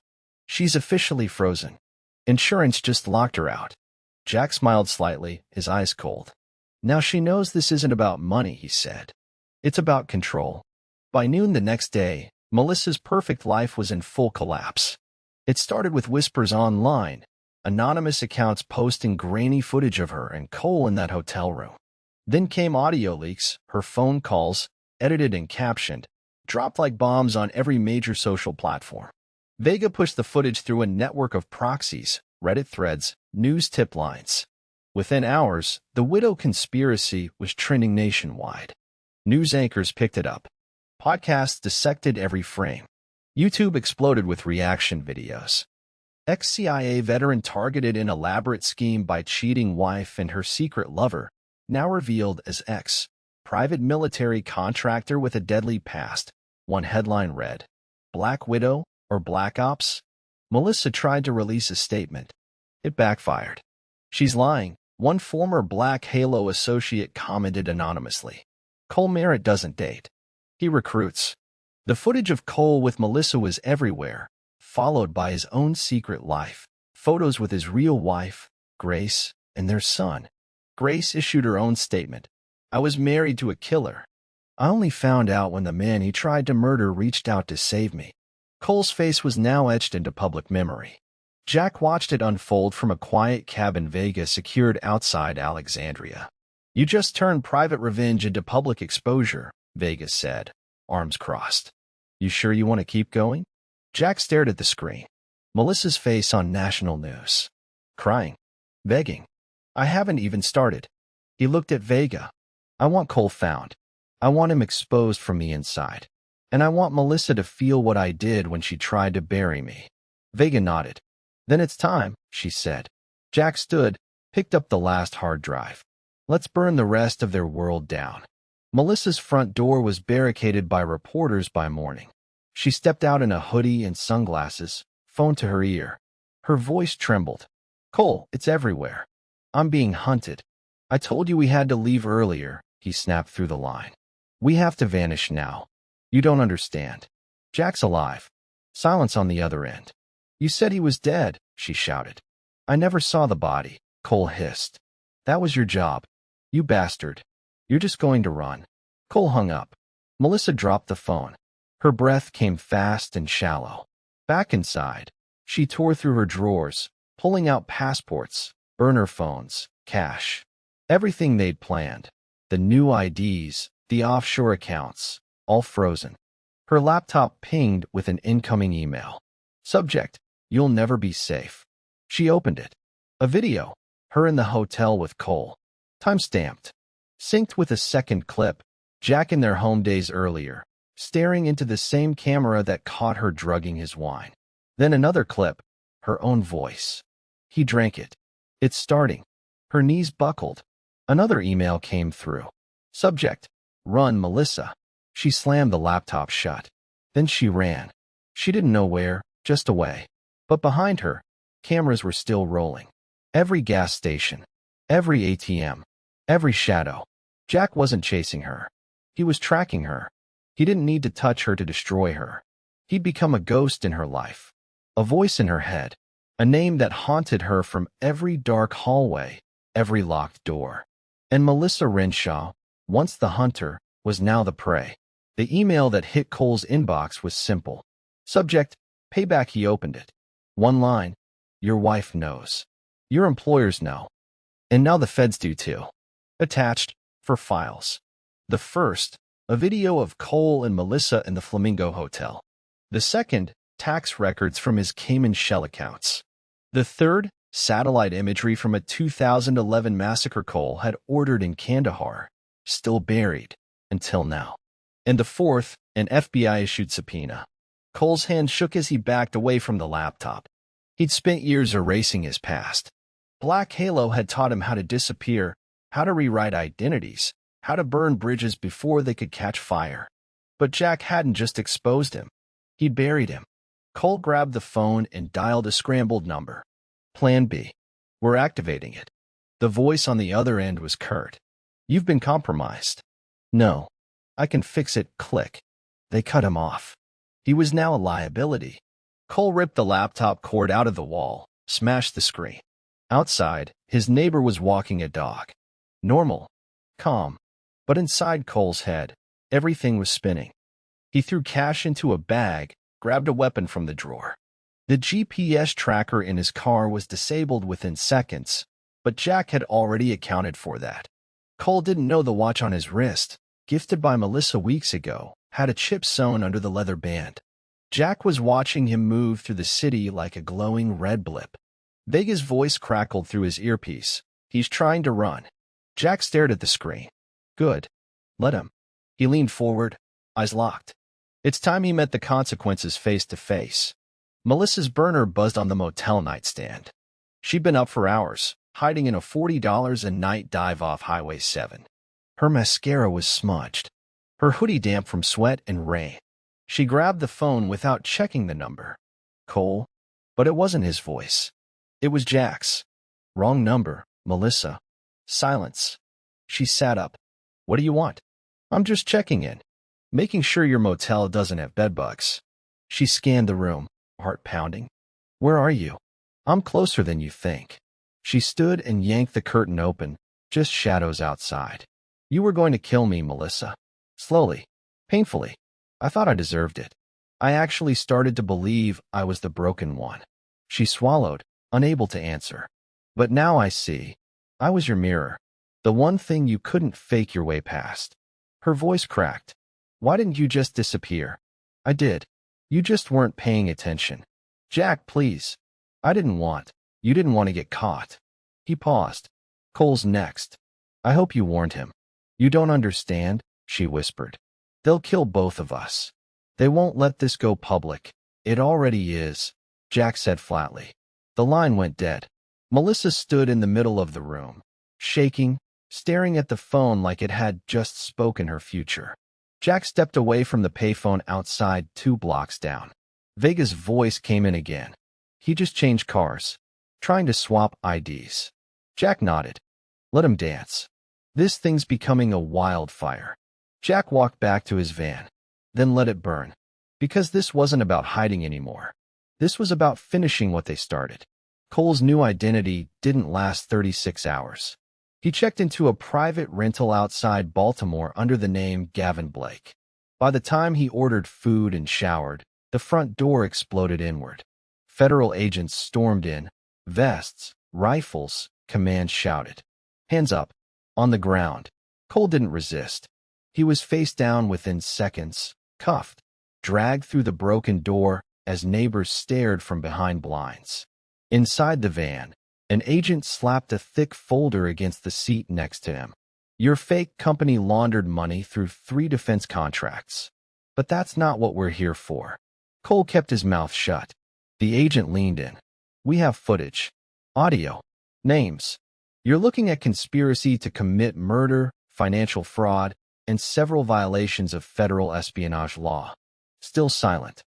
She's officially frozen. Insurance just locked her out. Jack smiled slightly, his eyes cold. Now she knows this isn't about money, he said. It's about control. By noon the next day, Melissa's perfect life was in full collapse. It started with whispers online, anonymous accounts posting grainy footage of her and Cole in that hotel room. Then came audio leaks, her phone calls, edited and captioned, dropped like bombs on every major social platform. Vega pushed the footage through a network of proxies, Reddit threads, news tip lines. Within hours, the widow conspiracy was trending nationwide. News anchors picked it up. Podcasts dissected every frame. YouTube exploded with reaction videos. Ex-CIA veteran targeted an elaborate scheme by cheating wife and her secret lover, now revealed as ex-private military contractor with a deadly past. One headline read, Black Widow or Black Ops? Melissa tried to release a statement. It backfired. She's lying, one former Black Halo associate commented anonymously. Cole Merritt doesn't date. He recruits. The footage of Cole with Melissa was everywhere, followed by his own secret life, photos with his real wife, Grace, and their son. Grace issued her own statement. I was married to a killer. I only found out when the man he tried to murder reached out to save me. Cole's face was now etched into public memory. Jack watched it unfold from a quiet cabin Vega secured outside Alexandria. You just turned private revenge into public exposure, Vega said, arms crossed. You sure you want to keep going? Jack stared at the screen. Melissa's face on national news. Crying. Begging. I haven't even started. He looked at Vega. I want Cole found. I want him exposed from the inside. And I want Melissa to feel what I did when she tried to bury me. Vega nodded. Then it's time, she said. Jack stood, picked up the last hard drive. Let's burn the rest of their world down. Melissa's front door was barricaded by reporters by morning. She stepped out in a hoodie and sunglasses, phone to her ear. Her voice trembled. Cole, it's everywhere. I'm being hunted. I told you we had to leave earlier, he snapped through the line. We have to vanish now. You don't understand. Jack's alive. Silence on the other end. You said he was dead, she shouted. I never saw the body, Cole hissed. That was your job. You bastard. You're just going to run. Cole hung up. Melissa dropped the phone. Her breath came fast and shallow. Back inside, she tore through her drawers, pulling out passports, burner phones, cash. Everything they'd planned. The new IDs, the offshore accounts, all frozen. Her laptop pinged with an incoming email. Subject, you'll never be safe. She opened it. A video. Her in the hotel with Cole. Time-stamped. Synced with a second clip. Jack in their home days earlier, staring into the same camera that caught her drugging his wine. Then another clip. Her own voice. He drank it. It's starting. Her knees buckled. Another email came through. Subject. Run, Melissa. She slammed the laptop shut. Then she ran. She didn't know where, just away. But behind her, cameras were still rolling. Every gas station. Every ATM. Every shadow. Jack wasn't chasing her. He was tracking her. He didn't need to touch her to destroy her. He'd become a ghost in her life. A voice in her head. A name that haunted her from every dark hallway, every locked door. And Melissa Renshaw, once the hunter, was now the prey. The email that hit Cole's inbox was simple. Subject, payback. He opened it. One line. Your wife knows. Your employers know. And now the feds do too. Attached, for files. The first, a video of Cole and Melissa in the Flamingo Hotel. The second, tax records from his Cayman shell accounts. The third, satellite imagery from a 2011 massacre Cole had ordered in Kandahar, still buried, until now. And the fourth, an FBI-issued subpoena. Cole's hand shook as he backed away from the laptop. He'd spent years erasing his past. Black Halo had taught him how to disappear, how to rewrite identities, how to burn bridges before they could catch fire. But Jack hadn't just exposed him. He'd buried him. Cole grabbed the phone and dialed a scrambled number. Plan B. We're activating it. The voice on the other end was curt. You've been compromised. No. I can fix it. Click. They cut him off. He was now a liability. Cole ripped the laptop cord out of the wall, smashed the screen. Outside, his neighbor was walking a dog. Normal. Calm. But inside Cole's head, everything was spinning. He threw cash into a bag, grabbed a weapon from the drawer. The GPS tracker in his car was disabled within seconds, but Jack had already accounted for that. Cole didn't know the watch on his wrist, gifted by Melissa weeks ago, had a chip sewn under the leather band. Jack was watching him move through the city like a glowing red blip. Vega's voice crackled through his earpiece. He's trying to run. Jack stared at the screen. Good. Let him. He leaned forward, eyes locked. It's time he met the consequences face to face. Melissa's burner buzzed on the motel nightstand. She'd been up for hours, hiding in a $40 a night dive off Highway 7. Her mascara was smudged. Her hoodie damp from sweat and rain. She grabbed the phone without checking the number. Cole? But it wasn't his voice. It was Jack's. Wrong number, Melissa. Silence. She sat up. What do you want? I'm just checking in. Making sure your motel doesn't have bedbugs. She scanned the room, heart pounding. Where are you? I'm closer than you think. She stood and yanked the curtain open, just shadows outside. You were going to kill me, Melissa. Slowly. Painfully. I thought I deserved it. I actually started to believe I was the broken one. She swallowed, unable to answer. But now I see. I was your mirror. The one thing you couldn't fake your way past. Her voice cracked. Why didn't you just disappear? I did. You just weren't paying attention. Jack, please. You didn't want to get caught. He paused. Cole's next. I hope you warned him. You don't understand, she whispered. They'll kill both of us. They won't let this go public. It already is, Jack said flatly. The line went dead. Melissa stood in the middle of the room, shaking, staring at the phone like it had just spoken her future. Jack stepped away from the payphone outside 2 blocks down. Vega's voice came in again. He just changed cars, trying to swap IDs. Jack nodded. Let him dance. This thing's becoming a wildfire. Jack walked back to his van, then let it burn. Because this wasn't about hiding anymore. This was about finishing what they started. Cole's new identity didn't last 36 hours. He checked into a private rental outside Baltimore under the name Gavin Blake. By the time he ordered food and showered, the front door exploded inward. Federal agents stormed in, vests, rifles, commands shouted. Hands up. On the ground. Cole didn't resist. He was face down within seconds, cuffed, dragged through the broken door as neighbors stared from behind blinds. Inside the van, an agent slapped a thick folder against the seat next to him. Your fake company laundered money through 3 defense contracts. But that's not what we're here for. Cole kept his mouth shut. The agent leaned in. We have footage. Audio. Names. You're looking at conspiracy to commit murder, financial fraud, and several violations of federal espionage law. Still silent.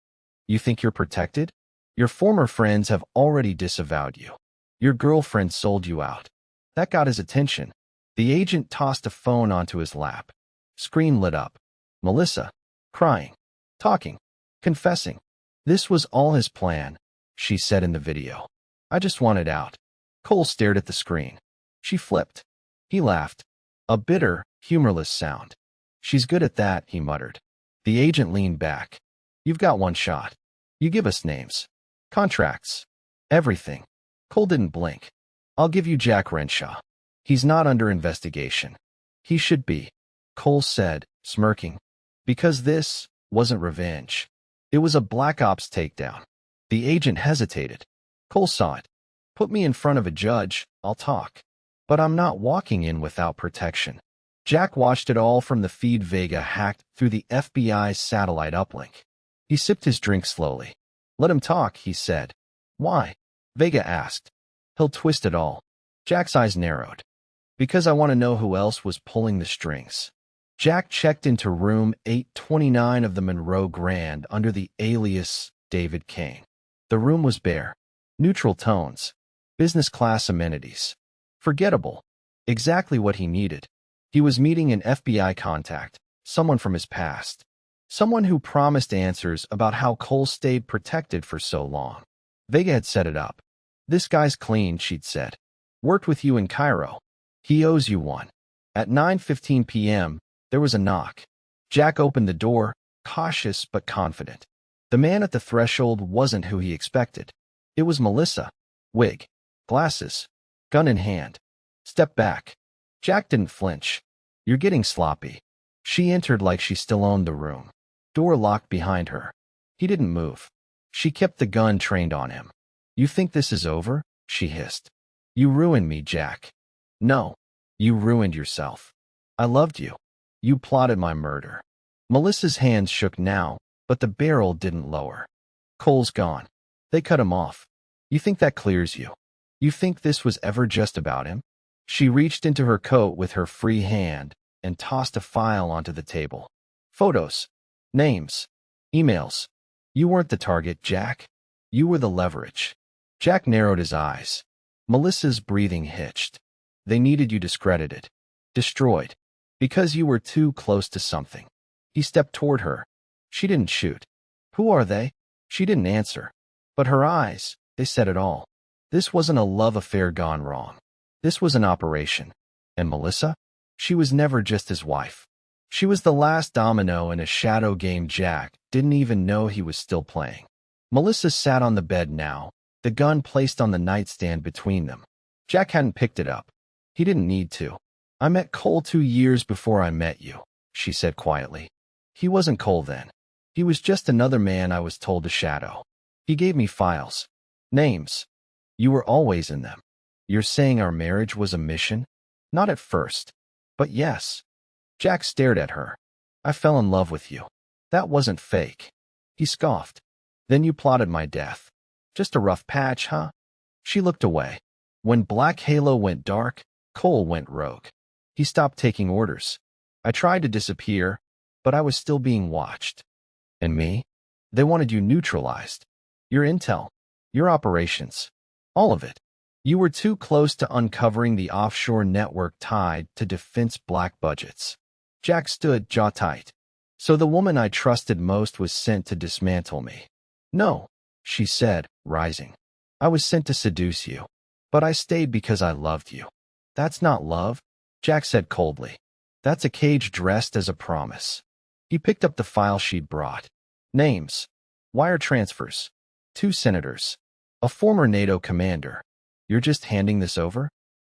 You think you're protected? Your former friends have already disavowed you. Your girlfriend sold you out. That got his attention. The agent tossed a phone onto his lap. Screen lit up. Melissa. Crying. Talking. Confessing. This was all his plan, she said in the video. I just wanted out. Cole stared at the screen. She flipped. He laughed. A bitter, humorless sound. She's good at that, he muttered. The agent leaned back. You've got one shot. You give us names. Contracts. Everything. Cole didn't blink. I'll give you Jack Renshaw. He's not under investigation. He should be, Cole said, smirking. Because this wasn't revenge. It was a Black Ops takedown. The agent hesitated. Cole saw it. Put me in front of a judge, I'll talk. But I'm not walking in without protection. Jack watched it all from the feed Vega hacked through the FBI's satellite uplink. He sipped his drink slowly. Let him talk, he said. Why? Vega asked. He'll twist it all. Jack's eyes narrowed. Because I want to know who else was pulling the strings. Jack checked into room 829 of the Monroe Grand under the alias David Kane. The room was bare. Neutral tones. Business class amenities. Forgettable. Exactly what he needed. He was meeting an FBI contact, someone from his past. Someone who promised answers about how Cole stayed protected for so long. Vega had set it up. This guy's clean, she'd said. Worked with you in Cairo. He owes you one. At 9:15 p.m., there was a knock. Jack opened the door, cautious but confident. The man at the threshold wasn't who he expected. It was Melissa. Wig. Glasses. Gun in hand. Step back. Jack didn't flinch. You're getting sloppy. She entered like she still owned the room. Door locked behind her. He didn't move. She kept the gun trained on him. You think this is over? She hissed. You ruined me, Jack. No. You ruined yourself. I loved you. You plotted my murder. Melissa's hands shook now, but the barrel didn't lower. Cole's gone. They cut him off. You think that clears you? You think this was ever just about him? She reached into her coat with her free hand and tossed a file onto the table. Photos. Names. Emails. You weren't the target, Jack. You were the leverage. Jack narrowed his eyes. Melissa's breathing hitched. They needed you discredited. Destroyed. Because you were too close to something. He stepped toward her. She didn't shoot. Who are they? She didn't answer. But her eyes, they said it all. This wasn't a love affair gone wrong. This was an operation. And Melissa? She was never just his wife. She was the last domino in a shadow game Jack didn't even know he was still playing. Melissa sat on the bed now, the gun placed on the nightstand between them. Jack hadn't picked it up. He didn't need to. I met Cole 2 years before I met you, she said quietly. He wasn't Cole then. He was just another man I was told to shadow. He gave me files. Names. You were always in them. You're saying our marriage was a mission? Not at first. But yes. Jack stared at her. I fell in love with you. That wasn't fake. He scoffed. Then you plotted my death. Just a rough patch, huh? She looked away. When Black Halo went dark, Cole went rogue. He stopped taking orders. I tried to disappear, but I was still being watched. And me? They wanted you neutralized. Your intel. Your operations. All of it. You were too close to uncovering the offshore network tied to defense black budgets. Jack stood jaw tight. So the woman I trusted most was sent to dismantle me. No, she said, rising. I was sent to seduce you. But I stayed because I loved you. That's not love, Jack said coldly. That's a cage dressed as a promise. He picked up the file she'd brought. Names. Wire transfers. 2 senators. A former NATO commander. You're just handing this over?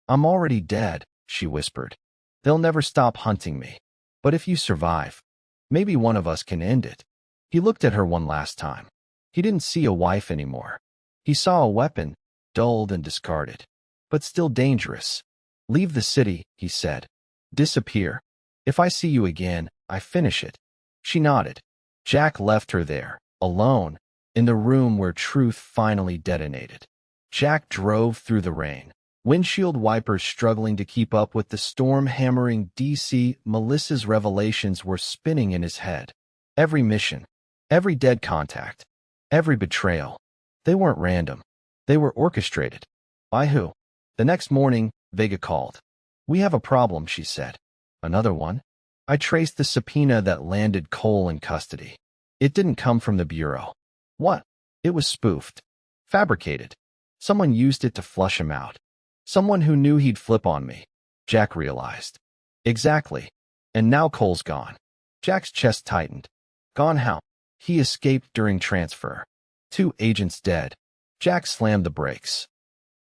I'm already dead, she whispered. They'll never stop hunting me. But if you survive, maybe one of us can end it. He looked at her one last time. He didn't see a wife anymore. He saw a weapon, dulled and discarded, but still dangerous. Leave the city, he said. Disappear. If I see you again, I finish it. She nodded. Jack left her there, alone, in the room where truth finally detonated. Jack drove through the rain, windshield wipers struggling to keep up with the storm hammering DC. Melissa's revelations were spinning in his head. Every mission, every dead contact, every betrayal. They weren't random. They were orchestrated. By who? The next morning, Vega called. We have a problem, she said. Another one? I traced the subpoena that landed Cole in custody. It didn't come from the Bureau. What? It was spoofed. Fabricated. Someone used it to flush him out. Someone who knew he'd flip on me. Jack realized. Exactly. And now Cole's gone. Jack's chest tightened. Gone how? He escaped during transfer. 2 agents dead. Jack slammed the brakes.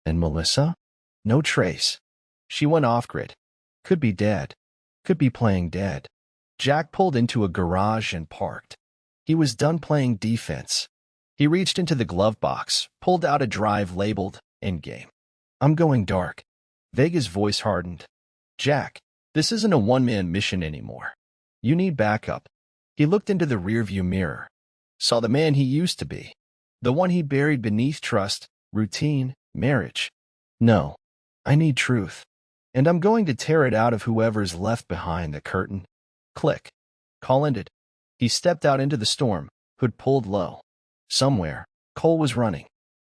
And Melissa? No trace. She went off-grid. Could be dead. Could be playing dead. Jack pulled into a garage and parked. He was done playing defense. He reached into the glove box, pulled out a drive labeled Endgame. I'm going dark. Vega's voice hardened. Jack, this isn't a one-man mission anymore. You need backup. He looked into the rearview mirror. Saw the man he used to be. The one he buried beneath trust, routine, marriage. No, I need truth. And I'm going to tear it out of whoever's left behind the curtain. Click. Call ended. He stepped out into the storm, hood pulled low. Somewhere, Cole was running.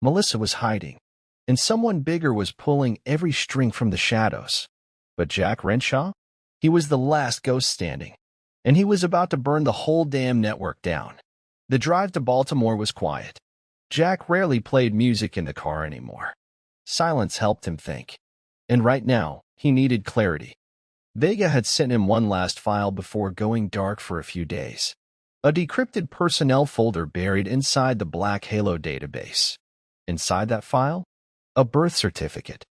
Melissa was hiding. And someone bigger was pulling every string from the shadows. But Jack Renshaw? He was the last ghost standing. And he was about to burn the whole damn network down. The drive to Baltimore was quiet. Jack rarely played music in the car anymore. Silence helped him think. And right now, he needed clarity. Vega had sent him one last file before going dark for a few days. A decrypted personnel folder buried inside the Black Halo database. Inside that file? A birth certificate.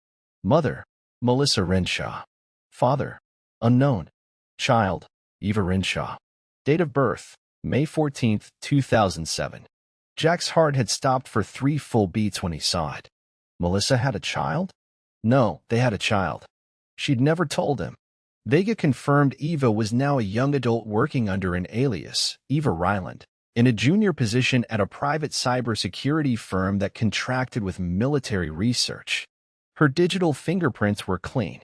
Mother, Melissa Renshaw. Father, unknown. Child, Eva Renshaw. Date of birth, May 14, 2007. Jack's heart had stopped for 3 full beats when he saw it. Melissa had a child? No, they had a child. She'd never told him. Vega confirmed Eva was now a young adult working under an alias, Eva Ryland, in a junior position at a private cybersecurity firm that contracted with military research. Her digital fingerprints were clean.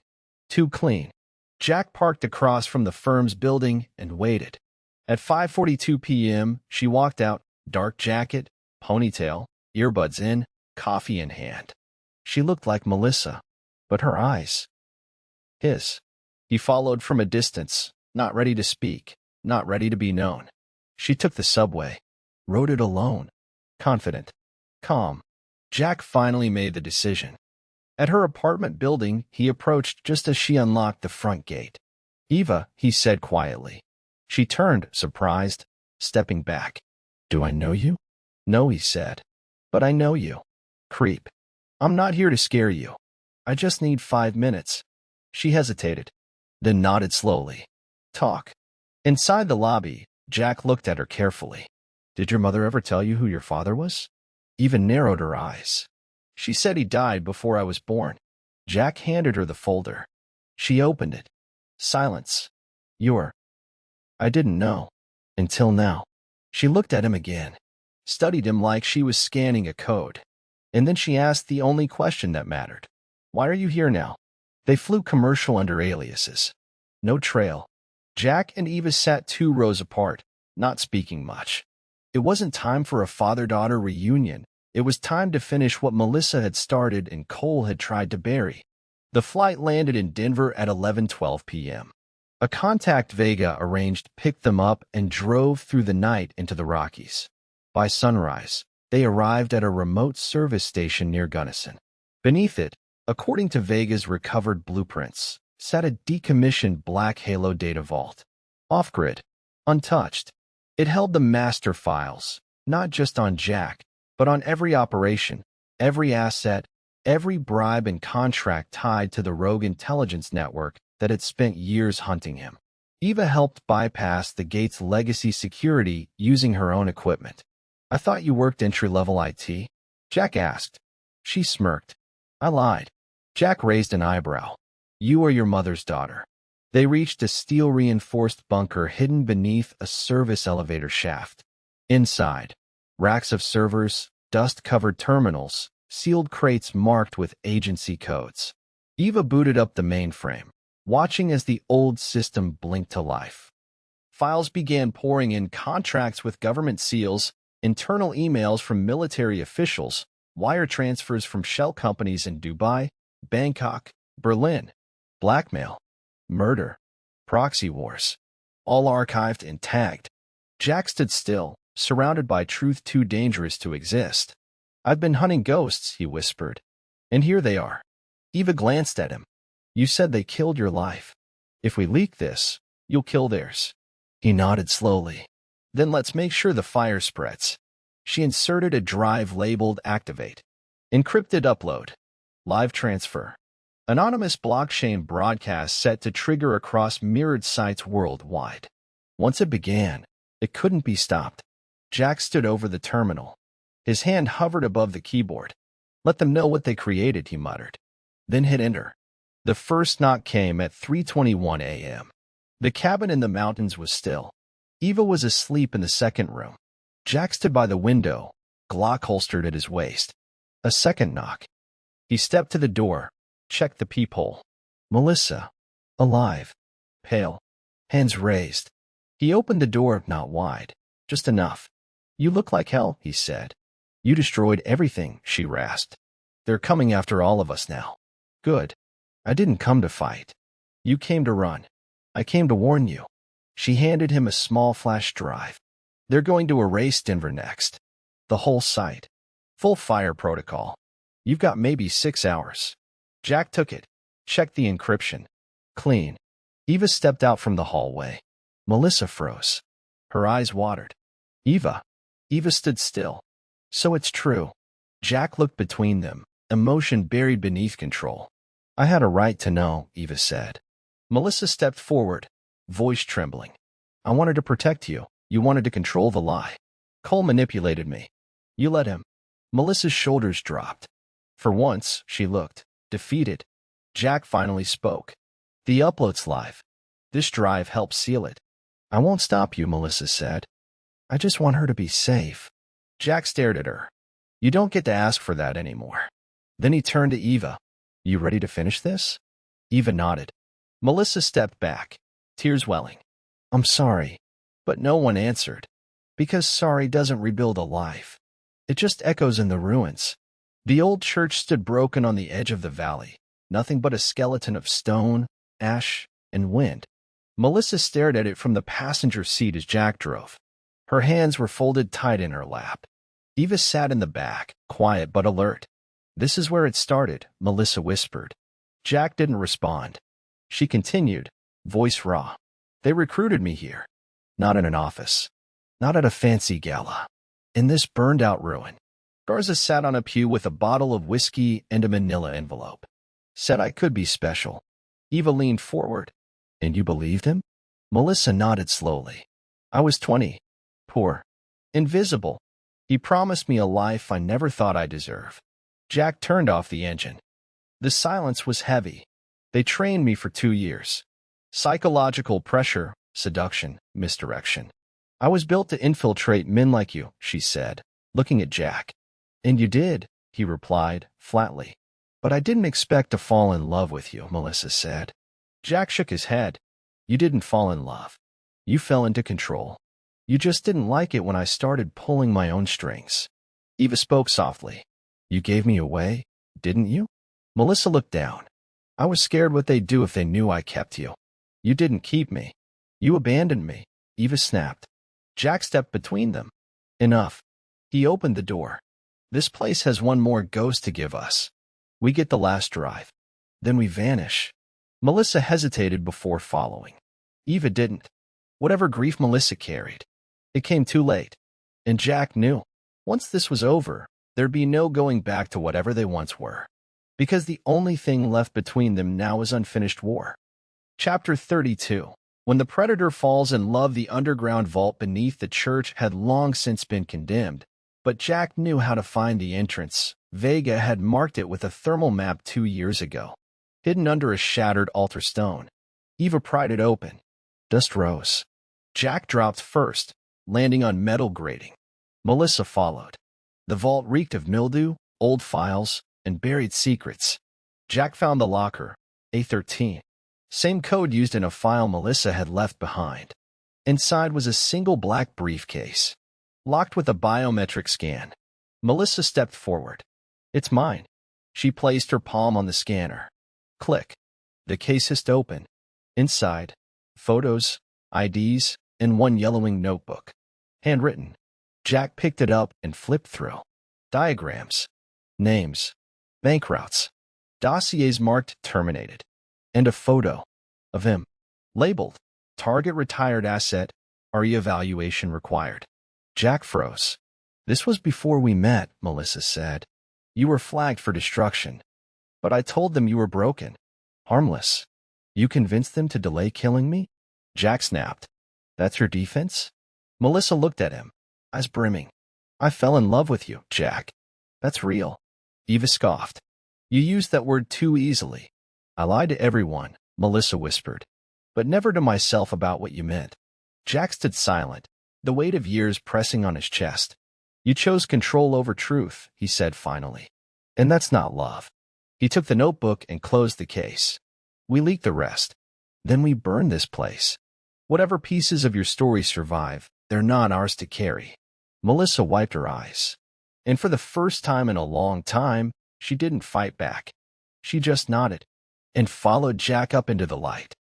Too clean. Jack parked across from the firm's building and waited. At 5:42 p.m., she walked out, dark jacket, ponytail, earbuds in, coffee in hand. She looked like Melissa, but her eyes. His. He followed from a distance, not ready to speak, not ready to be known. She took the subway, rode it alone, confident, calm. Jack finally made the decision. At her apartment building, he approached just as she unlocked the front gate. "Eva," he said quietly. She turned, surprised, stepping back. "Do I know you?" "No," he said. "But I know you. Creep. I'm not here to scare you. I just need 5 minutes." She hesitated, then nodded slowly. "Talk." Inside the lobby, Jack looked at her carefully. "Did your mother ever tell you who your father was?" Eva narrowed her eyes. "She said he died before I was born." Jack handed her the folder. She opened it. Silence. I didn't know. Until now." She looked at him again, studied him like she was scanning a code. And then she asked the only question that mattered. "Why are you here now?" They flew commercial under aliases. No trail. Jack and Eva sat 2 rows apart, not speaking much. It wasn't time for a father-daughter reunion. It was time to finish what Melissa had started and Cole had tried to bury. The flight landed in Denver at 11:12 p.m. A contact Vega arranged picked them up and drove through the night into the Rockies. By sunrise, they arrived at a remote service station near Gunnison. Beneath it, according to Vega's recovered blueprints, sat a decommissioned Black Halo data vault. Off-grid, untouched, it held the master files, not just on Jack, but on every operation, every asset, every bribe and contract tied to the rogue intelligence network that had spent years hunting him. Eva helped bypass the gate's legacy security using her own equipment. "I thought you worked entry-level IT?" Jack asked. She smirked. "I lied." Jack raised an eyebrow. "You are your mother's daughter." They reached a steel-reinforced bunker hidden beneath a service elevator shaft. Inside, racks of servers, dust-covered terminals, sealed crates marked with agency codes. Eva booted up the mainframe, watching as the old system blinked to life. Files began pouring in: contracts with government seals, internal emails from military officials, wire transfers from shell companies in Dubai, Bangkok, Berlin, blackmail, murder, proxy wars, all archived and tagged. Jack stood still, surrounded by truth too dangerous to exist. "I've been hunting ghosts," he whispered. "And here they are." Eva glanced at him. "You said they killed your life. If we leak this, you'll kill theirs." He nodded slowly. "Then let's make sure the fire spreads." She inserted a drive labeled Activate. Encrypted upload. Live transfer. Anonymous blockchain broadcast set to trigger across mirrored sites worldwide. Once it began, it couldn't be stopped. Jack stood over the terminal. His hand hovered above the keyboard. "Let them know what they created," he muttered. Then hit enter. The first knock came at 3:21 a.m. The cabin in the mountains was still. Eva was asleep in the second room. Jack stood by the window, Glock holstered at his waist. A second knock. He stepped to the door, checked the peephole. Melissa. Alive. Pale. Hands raised. He opened the door, not wide, just enough. "You look like hell," he said. "You destroyed everything," she rasped. "They're coming after all of us now." "Good. I didn't come to fight. You came to run. I came to warn you." She handed him a small flash drive. "They're going to erase Denver next. The whole site. Full fire protocol. You've got maybe 6 hours." Jack took it, checked the encryption. Clean. Eva stepped out from the hallway. Melissa froze. Her eyes watered. "Eva." Eva stood still. "So it's true." Jack looked between them, emotion buried beneath control. "I had a right to know," Eva said. Melissa stepped forward, voice trembling. "I wanted to protect you. You wanted to control the lie. Cole manipulated me. You let him." Melissa's shoulders dropped. For once, she looked defeated. Jack finally spoke. "The upload's live. This drive helps seal it." "I won't stop you," Melissa said. "I just want her to be safe." Jack stared at her. "You don't get to ask for that anymore." Then he turned to Eva. "You ready to finish this?" Eva nodded. Melissa stepped back, tears welling. "I'm sorry." But no one answered. Because sorry doesn't rebuild a life. It just echoes in the ruins. The old church stood broken on the edge of the valley, nothing but a skeleton of stone, ash, and wind. Melissa stared at it from the passenger seat as Jack drove. Her hands were folded tight in her lap. Eva sat in the back, quiet but alert. This is where it started, Melissa whispered. Jack didn't respond. She continued, voice raw. They recruited me here. Not in an office. Not at a fancy gala. In this burned-out ruin. Garza sat on a pew with a bottle of whiskey and a manila envelope. Said I could be special. Eva leaned forward. And you believed him? Melissa nodded slowly. I was 20. Poor. Invisible. He promised me a life I never thought I deserved. Jack turned off the engine. The silence was heavy. They trained me for 2 years. Psychological pressure, seduction, misdirection. I was built to infiltrate men like you, she said, looking at Jack. And you did, he replied, flatly. But I didn't expect to fall in love with you, Melissa said. Jack shook his head. You didn't fall in love. You fell into control. You just didn't like it when I started pulling my own strings. Eva spoke softly. You gave me away, didn't you? Melissa looked down. I was scared what they'd do if they knew I kept you. You didn't keep me. You abandoned me, Eva snapped. Jack stepped between them. Enough. He opened the door. This place has one more ghost to give us. We get the last drive. Then we vanish. Melissa hesitated before following. Eva didn't. Whatever grief Melissa carried, it came too late. And Jack knew. Once this was over, there'd be no going back to whatever they once were. Because the only thing left between them now was unfinished war. Chapter 32. When the predator falls in love, the underground vault beneath the church had long since been condemned, but Jack knew how to find the entrance. Vega had marked it with a thermal map 2 years ago, hidden under a shattered altar stone. Eva pried it open. Dust rose. Jack dropped first, landing on metal grating. Melissa followed. The vault reeked of mildew, old files, and buried secrets. Jack found the locker, A13. Same code used in a file Melissa had left behind. Inside was a single black briefcase, locked with a biometric scan. Melissa stepped forward. It's mine. She placed her palm on the scanner. Click. The case hissed open. Inside, photos, IDs, and one yellowing notebook. Handwritten. Jack picked it up and flipped through. Diagrams. Names. Bank routes. Dossiers marked terminated. And a photo of him, labeled, Target Retired Asset, Re-evaluation required. Jack froze. This was before we met, Melissa said. You were flagged for destruction. But I told them you were broken. Harmless. You convinced them to delay killing me? Jack snapped. That's your defense? Melissa looked at him, eyes brimming. I fell in love with you, Jack. That's real. Eva scoffed. You used that word too easily. I lied to everyone, Melissa whispered, but never to myself about what you meant. Jack stood silent, the weight of years pressing on his chest. You chose control over truth, he said finally. And that's not love. He took the notebook and closed the case. We leaked the rest. Then we burned this place. Whatever pieces of your story survive, they're not ours to carry. Melissa wiped her eyes. And for the first time in a long time, she didn't fight back. She just nodded and followed Jack up into the light.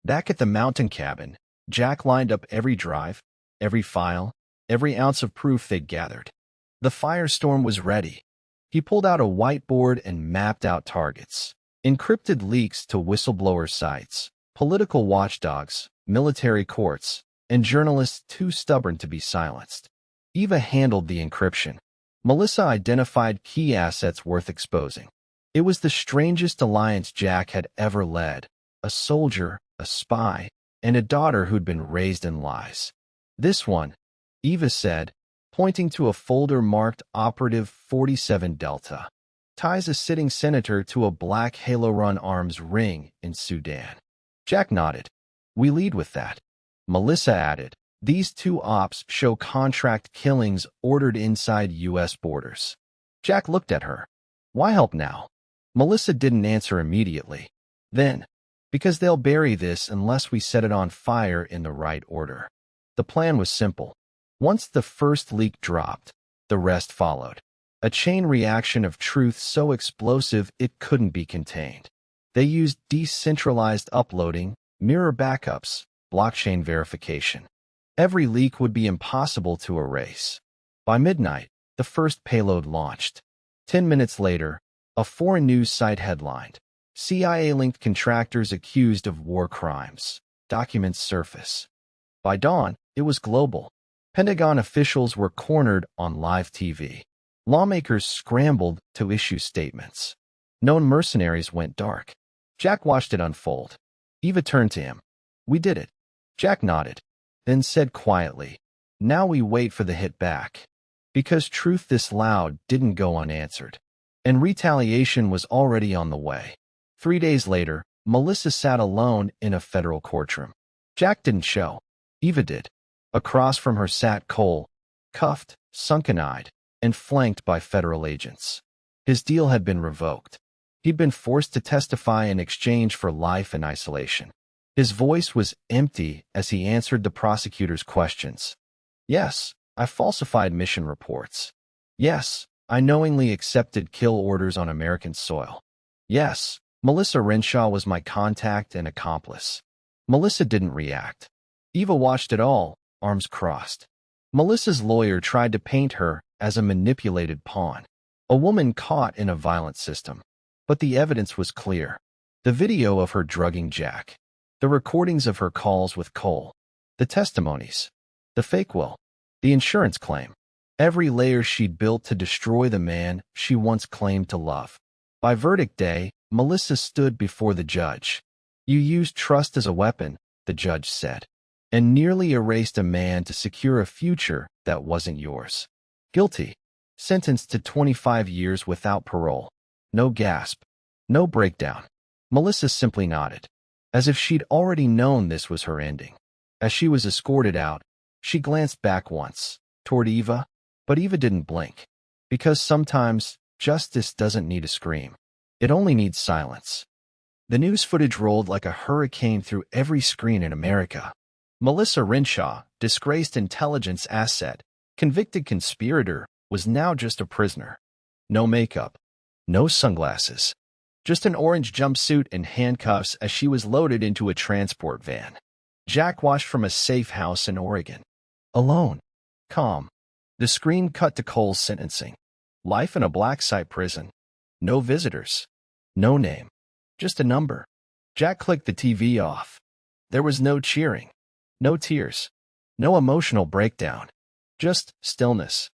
Back at the mountain cabin, Jack lined up every drive, every file, every ounce of proof they'd gathered. The firestorm was ready. He pulled out a whiteboard and mapped out targets. Encrypted leaks to whistleblower sites, political watchdogs, military courts, and journalists too stubborn to be silenced. Eva handled the encryption. Melissa identified key assets worth exposing. It was the strangest alliance Jack had ever led. A soldier, a spy, and a daughter who'd been raised in lies. This one, Eva said, pointing to a folder marked Operative 47 Delta, ties a sitting senator to a black halo-run arms ring in Sudan. Jack nodded. We lead with that. Melissa added, these 2 ops show contract killings ordered inside U.S. borders. Jack looked at her. Why help now? Melissa didn't answer immediately. Then, because they'll bury this unless we set it on fire in the right order. The plan was simple. Once the first leak dropped, the rest followed. A chain reaction of truth so explosive it couldn't be contained. They used decentralized uploading, mirror backups, blockchain verification. Every leak would be impossible to erase. By midnight, the first payload launched. 10 minutes later, A foreign news site headlined, CIA-linked contractors accused of war crimes. Documents surface. By dawn, it was global. Pentagon officials were cornered on live TV. Lawmakers scrambled to issue statements. Known mercenaries went dark. Jack watched it unfold. Eva turned to him. "We did it." Jack nodded, then said quietly, "Now we wait for the hit back." Because truth this loud didn't go unanswered. And retaliation was already on the way. 3 days later, Melissa sat alone in a federal courtroom. Jack didn't show. Eva did. Across from her sat Cole, cuffed, sunken-eyed, and flanked by federal agents. His deal had been revoked. He'd been forced to testify in exchange for life in isolation. His voice was empty as he answered the prosecutor's questions. "Yes, I falsified mission reports. Yes, I knowingly accepted kill orders on American soil. Yes, Melissa Renshaw was my contact and accomplice." Melissa didn't react. Eva watched it all, arms crossed. Melissa's lawyer tried to paint her as a manipulated pawn, a woman caught in a violent system. But the evidence was clear. The video of her drugging Jack, the recordings of her calls with Cole, the testimonies, the fake will, the insurance claim, every layer she'd built to destroy the man she once claimed to love. By verdict day, Melissa stood before the judge. "You used trust as a weapon," the judge said, "and nearly erased a man to secure a future that wasn't yours." Guilty. Sentenced to 25 years without parole. No gasp. No breakdown. Melissa simply nodded, as if she'd already known this was her ending. As she was escorted out, she glanced back once, toward Eva, but Eva didn't blink. Because sometimes, justice doesn't need a scream. It only needs silence. The news footage rolled like a hurricane through every screen in America. Melissa Renshaw, disgraced intelligence asset, convicted conspirator, was now just a prisoner. No makeup. No sunglasses. Just an orange jumpsuit and handcuffs as she was loaded into a transport van. Jack watched from a safe house in Oregon. Alone. Calm. The screen cut to Cole's sentencing. Life in a black site prison. No visitors. No name. Just a number. Jack clicked the TV off. There was no cheering. No tears. No emotional breakdown. Just stillness.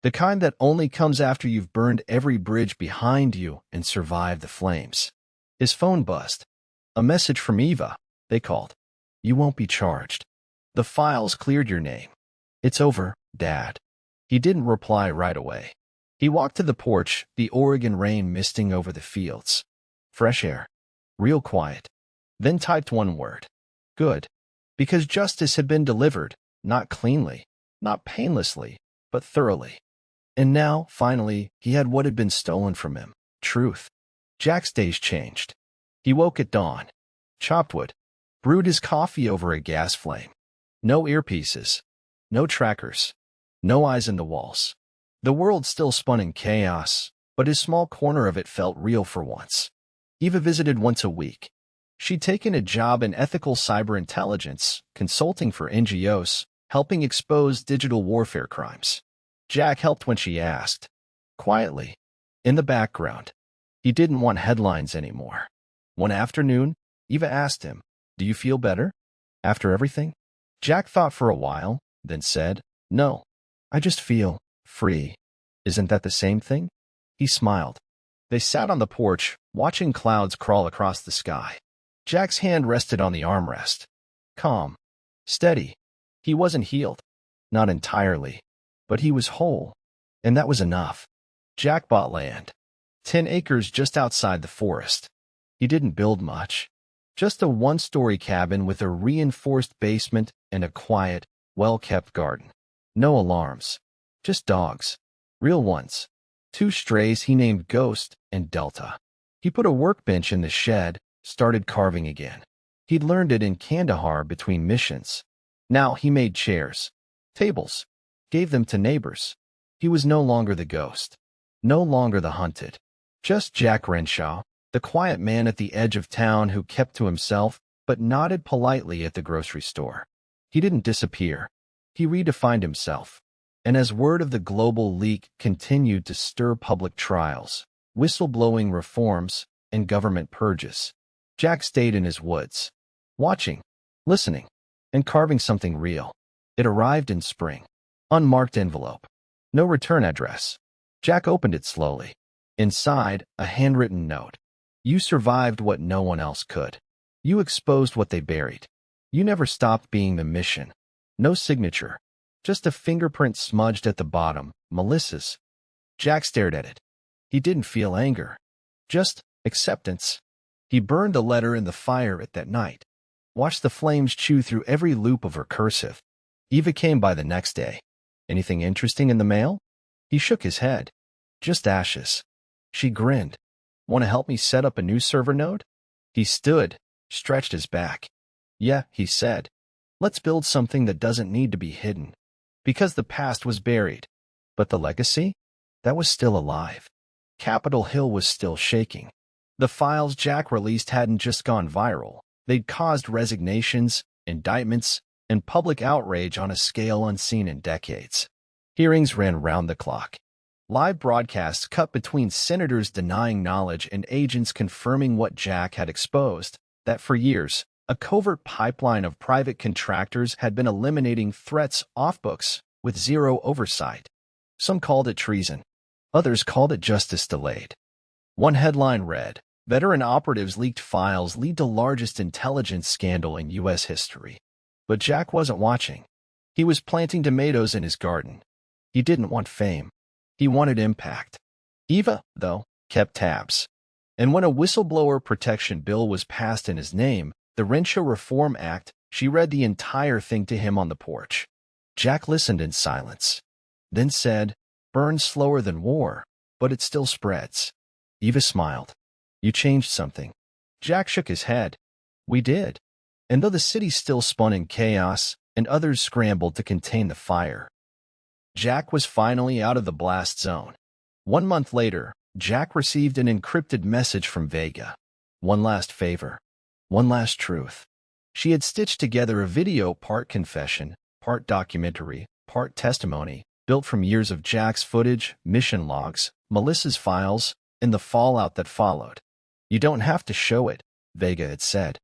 The kind that only comes after you've burned every bridge behind you and survived the flames. His phone buzzed. A message from Eva, they called. "You won't be charged. The files cleared your name. It's over, Dad." He didn't reply right away. He walked to the porch, the Oregon rain misting over the fields. Fresh air. Real quiet. Then typed one word. Good. Because justice had been delivered, not cleanly, not painlessly, but thoroughly. And now, finally, he had what had been stolen from him. Truth. Jack's days changed. He woke at dawn. Chopped wood. Brewed his coffee over a gas flame. No earpieces. No trackers. No eyes in the walls. The world still spun in chaos, but his small corner of it felt real for once. Eva visited once a week. She'd taken a job in ethical cyber intelligence, consulting for NGOs, helping expose digital warfare crimes. Jack helped when she asked. Quietly. In the background. He didn't want headlines anymore. One afternoon, Eva asked him, "Do you feel better? After everything?" Jack thought for a while, then said, "No. I just feel free." "Isn't that the same thing?" He smiled. They sat on the porch, watching clouds crawl across the sky. Jack's hand rested on the armrest. Calm. Steady. He wasn't healed. Not entirely. But he was whole. And that was enough. Jack bought land. 10 acres just outside the forest. He didn't build much. Just a one-story cabin with a reinforced basement and a quiet, well-kept garden. No alarms. Just dogs. Real ones. 2 strays he named Ghost and Delta. He put a workbench in the shed, started carving again. He'd learned it in Kandahar between missions. Now he made chairs, tables, gave them to neighbors. He was no longer the ghost. No longer the hunted. Just Jack Renshaw, the quiet man at the edge of town who kept to himself but nodded politely at the grocery store. He didn't disappear. He redefined himself. And as word of the global leak continued to stir public trials, whistleblowing reforms, and government purges. Jack stayed in his woods, watching, listening, and carving something real. It arrived in spring. Unmarked envelope. No return address. Jack opened it slowly. Inside, a handwritten note. You survived what no one else could. You exposed what they buried. You never stopped being the mission. No signature. Just a fingerprint smudged at the bottom, Melissa's. Jack stared at it. He didn't feel anger. Just acceptance. He burned the letter in the fire at that night. Watched the flames chew through every loop of her cursive. Eva came by the next day. Anything interesting in the mail? He shook his head. Just ashes. She grinned. Want to help me set up a new server node? He stood, stretched his back. Yeah, he said. Let's build something that doesn't need to be hidden. Because the past was buried. But the legacy? That was still alive. Capitol Hill was still shaking. The files Jack released hadn't just gone viral. They'd caused resignations, indictments, and public outrage on a scale unseen in decades. Hearings ran round the clock. Live broadcasts cut between senators denying knowledge and agents confirming what Jack had exposed, that for years, a covert pipeline of private contractors had been eliminating threats off books with zero oversight. Some called it treason. Others called it justice delayed. One headline read, Veteran operatives leaked files lead to largest intelligence scandal in U.S. history. But Jack wasn't watching. He was planting tomatoes in his garden. He didn't want fame. He wanted impact. Eva, though, kept tabs. And when a whistleblower protection bill was passed in his name, the Renshaw Reform Act, she read the entire thing to him on the porch. Jack listened in silence. Then said, Burns slower than war, but it still spreads. Eva smiled. You changed something. Jack shook his head. We did. And though the city still spun in chaos, and others scrambled to contain the fire, Jack was finally out of the blast zone. 1 month later, Jack received an encrypted message from Vega. One last favor. One last truth. She had stitched together a video part confession, part documentary, part testimony, built from years of Jack's footage, mission logs, Melissa's files, and the fallout that followed. You don't have to show it, Vega had said.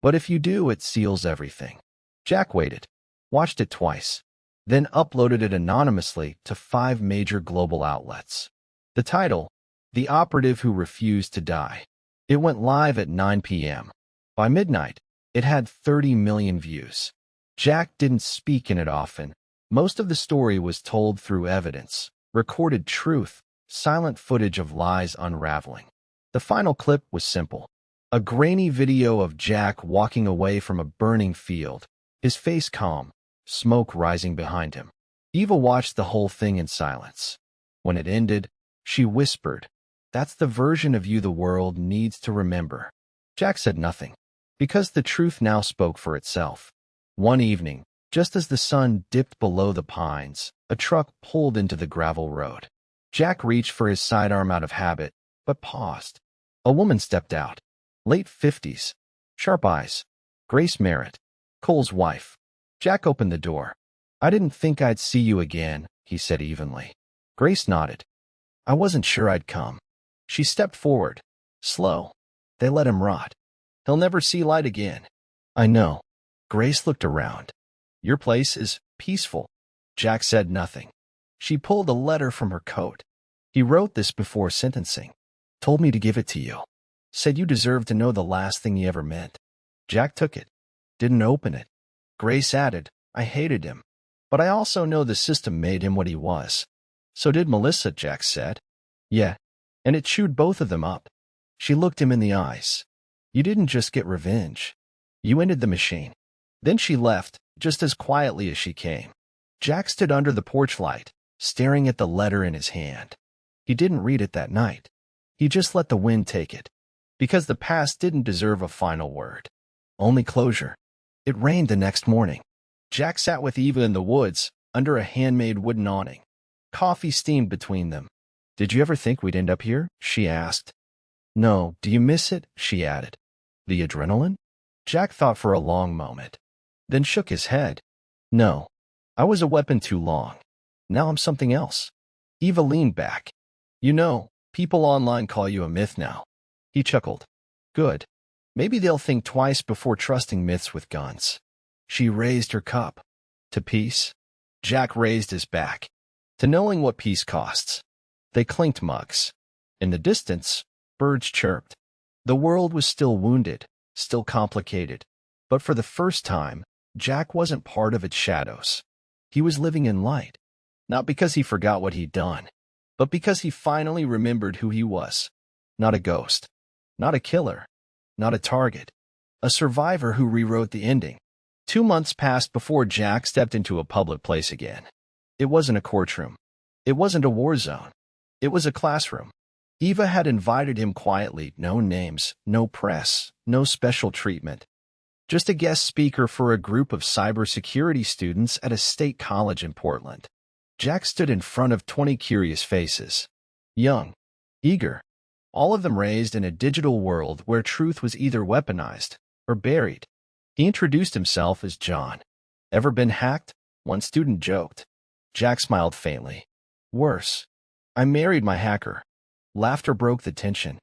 But if you do, it seals everything. Jack waited, watched it twice, then uploaded it anonymously to 5 major global outlets. The title, The Operative Who Refused to Die. It went live at 9 p.m. By midnight, it had 30 million views. Jack didn't speak in it often. Most of the story was told through evidence, recorded truth, silent footage of lies unraveling. The final clip was simple. A grainy video of Jack walking away from a burning field, his face calm, smoke rising behind him. Eva watched the whole thing in silence. When it ended, she whispered, That's the version of you the world needs to remember. Jack said nothing, because the truth now spoke for itself. One evening, just as the sun dipped below the pines, a truck pulled into the gravel road. Jack reached for his sidearm out of habit, but paused. A woman stepped out. Late 50s. Sharp eyes. Grace Merritt. Cole's wife. Jack opened the door. I didn't think I'd see you again, he said evenly. Grace nodded. I wasn't sure I'd come. She stepped forward. Slow. They let him rot. He'll never see light again. I know. Grace looked around. Your place is peaceful. Jack said nothing. She pulled a letter from her coat. He wrote this before sentencing. Told me to give it to you. Said you deserved to know the last thing he ever meant. Jack took it. Didn't open it. Grace added, I hated him. But I also know the system made him what he was. So did Melissa, Jack said. Yeah. And it chewed both of them up. She looked him in the eyes. You didn't just get revenge. You ended the machine. Then she left, just as quietly as she came. Jack stood under the porch light, staring at the letter in his hand. He didn't read it that night. He just let the wind take it. Because the past didn't deserve a final word. Only closure. It rained the next morning. Jack sat with Eva in the woods, under a handmade wooden awning. Coffee steamed between them. Did you ever think we'd end up here? She asked. No, do you miss it? She added. The adrenaline? Jack thought for a long moment, then shook his head. No, I was a weapon too long. Now I'm something else. Eva leaned back. You know, People online call you a myth now. He chuckled. Good. Maybe they'll think twice before trusting myths with guns. She raised her cup. To peace? Jack raised his back. To knowing what peace costs. They clinked mugs. In the distance, birds chirped. The world was still wounded, still complicated. But for the first time, Jack wasn't part of its shadows. He was living in light. Not because he forgot what he'd done, but because he finally remembered who he was. Not a ghost. Not a killer. Not a target. A survivor who rewrote the ending. 2 months passed before Jack stepped into a public place again. It wasn't a courtroom. It wasn't a war zone. It was a classroom. Eva had invited him quietly, no names, no press, no special treatment. Just a guest speaker for a group of cybersecurity students at a state college in Portland. Jack stood in front of 20 curious faces. Young, eager, all of them raised in a digital world where truth was either weaponized or buried. He introduced himself as John. Ever been hacked? One student joked. Jack smiled faintly. Worse. I married my hacker. Laughter broke the tension.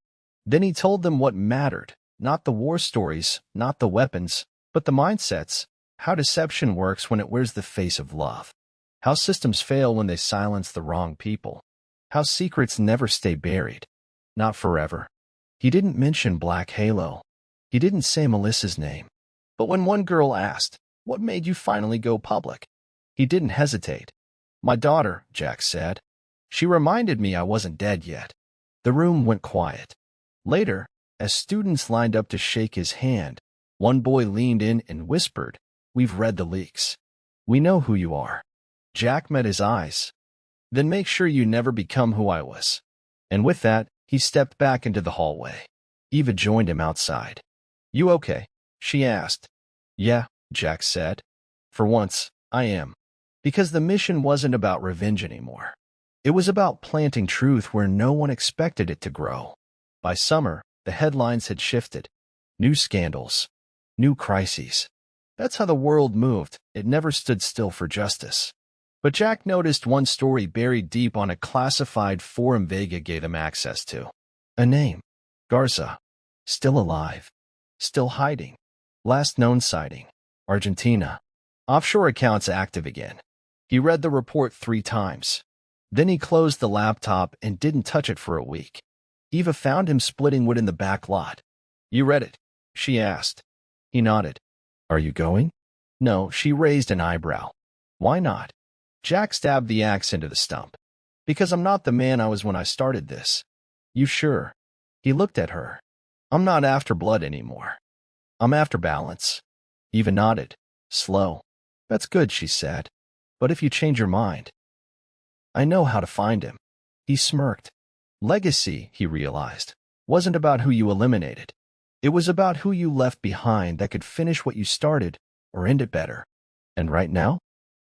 Then he told them what mattered, not the war stories, not the weapons, but the mindsets, how deception works when it wears the face of love, how systems fail when they silence the wrong people, how secrets never stay buried, not forever. He didn't mention Black Halo. He didn't say Melissa's name. But when one girl asked, "What made you finally go public?" he didn't hesitate. My daughter, Jack said. She reminded me I wasn't dead yet. The room went quiet. Later, as students lined up to shake his hand, one boy leaned in and whispered, "We've read the leaks. We know who you are." Jack met his eyes. "Then make sure you never become who I was." And with that, he stepped back into the hallway. Eva joined him outside. "You okay?" she asked. "Yeah," Jack said. "For once, I am." Because the mission wasn't about revenge anymore. It was about planting truth where no one expected it to grow. By summer, the headlines had shifted. New scandals. New crises. That's how the world moved. It never stood still for justice. But Jack noticed one story buried deep on a classified forum Vega gave him access to. A name. Garza. Still alive. Still hiding. Last known sighting. Argentina. Offshore accounts active again. He read the report 3 times. Then he closed the laptop and didn't touch it for a week. Eva found him splitting wood in the back lot. "You read it?" she asked. He nodded. "Are you going?" "No," she raised an eyebrow. "Why not?" Jack stabbed the axe into the stump. "Because I'm not the man I was when I started this." "You sure?" He looked at her. "I'm not after blood anymore. I'm after balance." Eva nodded. Slow. "That's good," she said. "But if you change your mind..." "I know how to find him." He smirked. Legacy, he realized, wasn't about who you eliminated. It was about who you left behind that could finish what you started or end it better. And right now,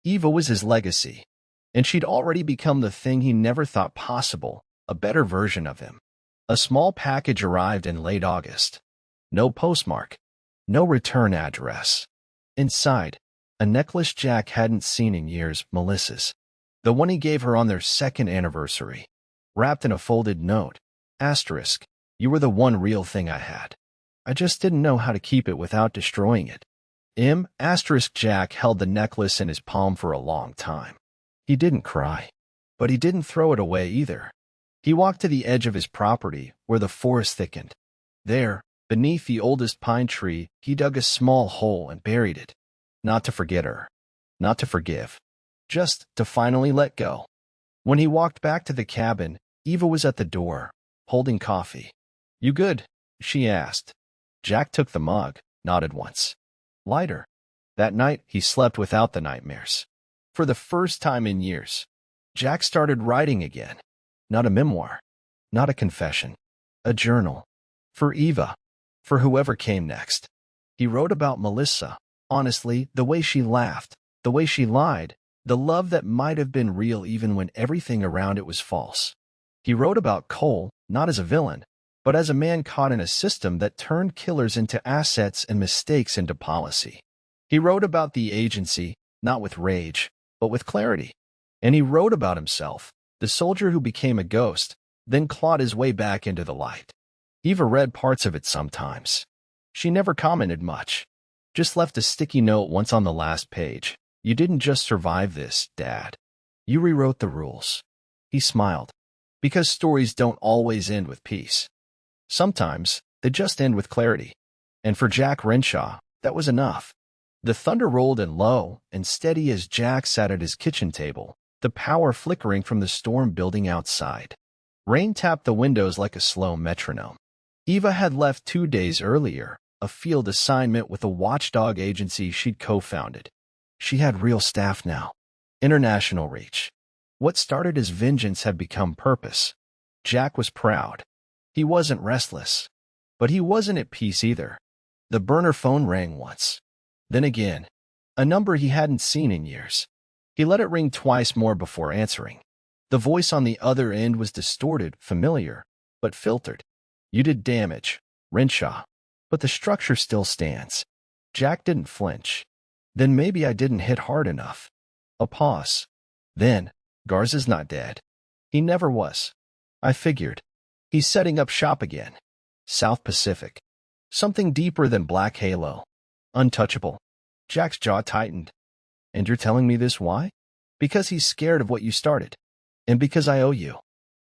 Eva was his legacy. And she'd already become the thing he never thought possible, a better version of him. A small package arrived in late August. No postmark. No return address. Inside, a necklace Jack hadn't seen in years, Melissa's. The one he gave her on their 2nd anniversary. Wrapped in a folded note. Asterisk. "You were the one real thing I had. I just didn't know how to keep it without destroying it." Asterisk Jack held the necklace in his palm for a long time. He didn't cry. But he didn't throw it away either. He walked to the edge of his property, where the forest thickened. There, beneath the oldest pine tree, he dug a small hole and buried it. Not to forget her. Not to forgive. Just to finally let go. When he walked back to the cabin, Eva was at the door, holding coffee. "You good?" she asked. Jack took the mug, nodded once. Lighter. That night, he slept without the nightmares. For the first time in years, Jack started writing again. Not a memoir. Not a confession. A journal. For Eva. For whoever came next. He wrote about Melissa, honestly, the way she laughed, the way she lied, the love that might have been real even when everything around it was false. He wrote about Cole, not as a villain, but as a man caught in a system that turned killers into assets and mistakes into policy. He wrote about the agency, not with rage, but with clarity. And he wrote about himself, the soldier who became a ghost, then clawed his way back into the light. Eva read parts of it sometimes. She never commented much, just left a sticky note once on the last page. You didn't just survive this, Dad. You rewrote the rules. He smiled. Because stories don't always end with peace. Sometimes, they just end with clarity. And for Jack Renshaw, that was enough. The thunder rolled in low and steady as Jack sat at his kitchen table, the power flickering from the storm building outside. Rain tapped the windows like a slow metronome. Eva had left 2 days earlier, a field assignment with a watchdog agency she'd co-founded. She had real staff now. International reach. What started as vengeance had become purpose. Jack was proud. He wasn't restless. But he wasn't at peace either. The burner phone rang once. Then again. A number he hadn't seen in years. He let it ring twice more before answering. The voice on the other end was distorted, familiar, but filtered. You did damage, Renshaw. But the structure still stands. Jack didn't flinch. Then maybe I didn't hit hard enough. A pause. Then, Garza's not dead. He never was. I figured. He's setting up shop again. South Pacific. Something deeper than Black Halo. Untouchable. Jack's jaw tightened. And you're telling me this why? Because he's scared of what you started. And because I owe you.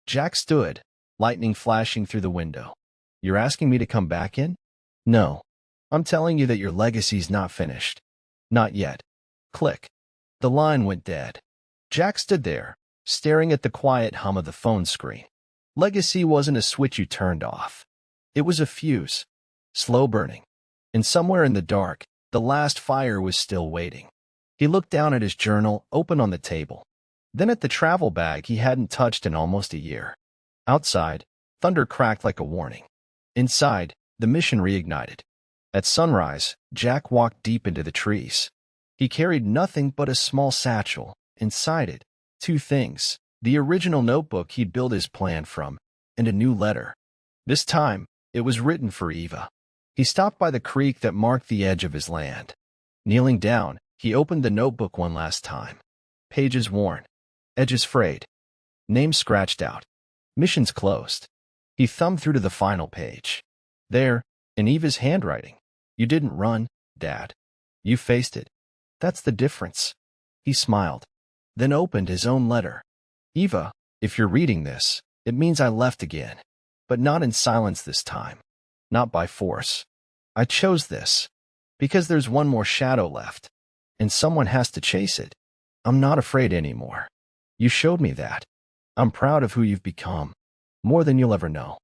Jack stood, lightning flashing through the window. You're asking me to come back in? No. I'm telling you that your legacy's not finished. Not yet. Click. The line went dead. Jack stood there, staring at the quiet hum of the phone screen. Legacy wasn't a switch you turned off. It was a fuse. Slow burning. And somewhere in the dark, the last fire was still waiting. He looked down at his journal, open on the table. Then at the travel bag he hadn't touched in almost a year. Outside, thunder cracked like a warning. Inside, the mission reignited. At sunrise, Jack walked deep into the trees. He carried nothing but a small satchel. Inside it, 2 things. The original notebook he'd built his plan from, and a new letter. This time, it was written for Eva. He stopped by the creek that marked the edge of his land. Kneeling down, he opened the notebook one last time. Pages worn. Edges frayed. Name scratched out. Missions closed. He thumbed through to the final page. There, in Eva's handwriting. You didn't run, Dad. You faced it. That's the difference. He smiled. Then opened his own letter. Eva, if you're reading this, it means I left again. But not in silence this time. Not by force. I chose this. Because there's one more shadow left. And someone has to chase it. I'm not afraid anymore. You showed me that. I'm proud of who you've become. More than you'll ever know.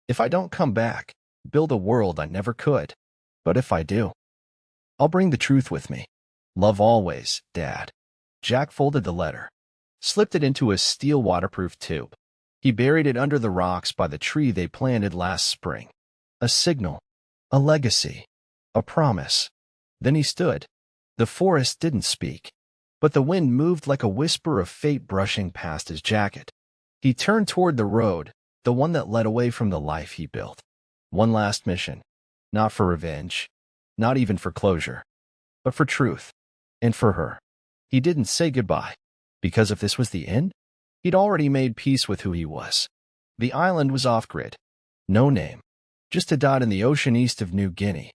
If I don't come back, build a world I never could. But if I do, I'll bring the truth with me. Love always, Dad. Jack folded the letter, slipped it into a steel waterproof tube. He buried it under the rocks by the tree they planted last spring. A signal, a legacy, a promise. Then he stood. The forest didn't speak, but the wind moved like a whisper of fate brushing past his jacket. He turned toward the road, the one that led away from the life he built. One last mission, not for revenge, not even for closure, but for truth, and for her. He didn't say goodbye, because if this was the end, he'd already made peace with who he was. The island was off-grid. No name. Just a dot in the ocean east of New Guinea.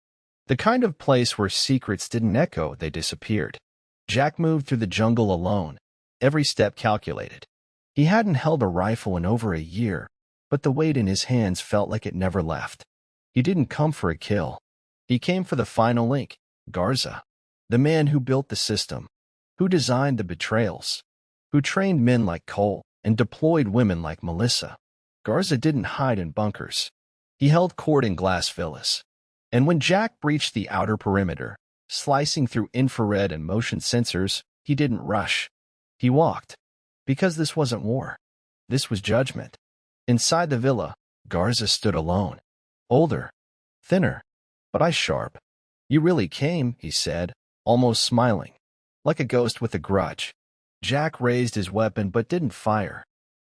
The kind of place where secrets didn't echo, they disappeared. Jack moved through the jungle alone, every step calculated. He hadn't held a rifle in over a year, but the weight in his hands felt like it never left. He didn't come for a kill. He came for the final link, Garza, the man who built the system, who designed the betrayals, who trained men like Cole and deployed women like Melissa. Garza didn't hide in bunkers. He held court in glass villas. And when Jack breached the outer perimeter, slicing through infrared and motion sensors, he didn't rush. He walked. Because this wasn't war. This was judgment. Inside the villa, Garza stood alone. Older. Thinner. But eyes sharp. You really came, he said, almost smiling. Like a ghost with a grudge. Jack raised his weapon but didn't fire.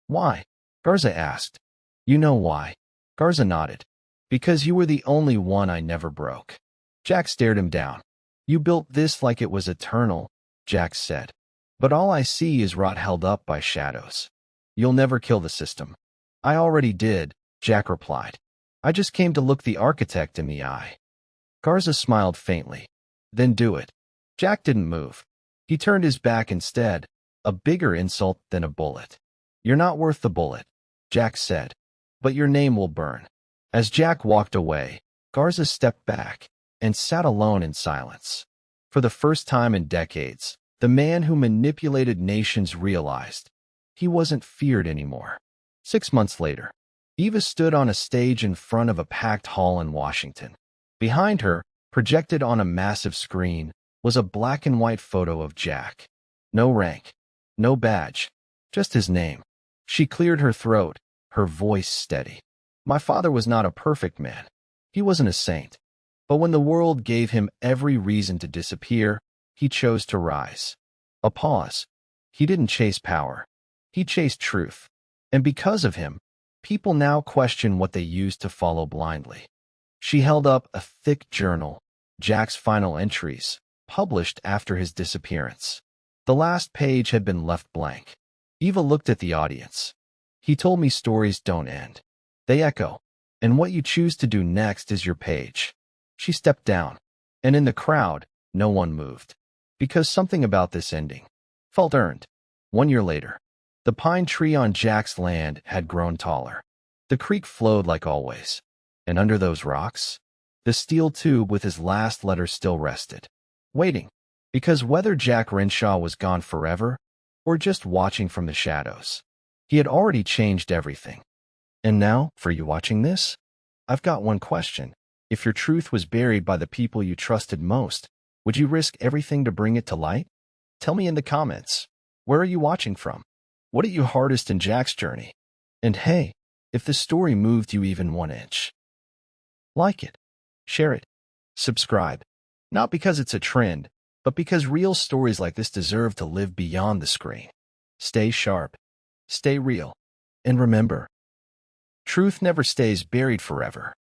Why? Garza asked. You know why. Garza nodded. Because you were the only one I never broke. Jack stared him down. You built this like it was eternal, Jack said. But all I see is rot held up by shadows. You'll never kill the system. I already did, Jack replied. I just came to look the architect in the eye. Garza smiled faintly. Then do it. Jack didn't move. He turned his back instead, a bigger insult than a bullet. You're not worth the bullet, Jack said, but your name will burn. As Jack walked away, Garza stepped back and sat alone in silence. For the first time in decades, the man who manipulated nations realized he wasn't feared anymore. 6 months later, Eva stood on a stage in front of a packed hall in Washington. Behind her, projected on a massive screen, was a black and white photo of Jack. No rank, no badge, just his name. She cleared her throat, her voice steady. My father was not a perfect man. He wasn't a saint. But when the world gave him every reason to disappear, he chose to rise. A pause. He didn't chase power. He chased truth. And because of him, people now question what they used to follow blindly. She held up a thick journal, Jack's final entries, published after his disappearance. The last page had been left blank. Eva looked at the audience. He told me stories don't end. They echo. And what you choose to do next is your page. She stepped down. And in the crowd, no one moved. Because something about this ending felt earned. 1 year later, the pine tree on Jack's land had grown taller. The creek flowed like always. And under those rocks, the steel tube with his last letter still rested, waiting. Because whether Jack Renshaw was gone forever or just watching from the shadows, he had already changed everything. And now, for you watching this, I've got one question. If your truth was buried by the people you trusted most, would you risk everything to bring it to light? Tell me in the comments. Where are you watching from? What hit you hardest in Jack's journey? And hey, if this story moved you even 1 inch, like it, share it, subscribe. Not because it's a trend, but because real stories like this deserve to live beyond the screen. Stay sharp, stay real, and remember, truth never stays buried forever.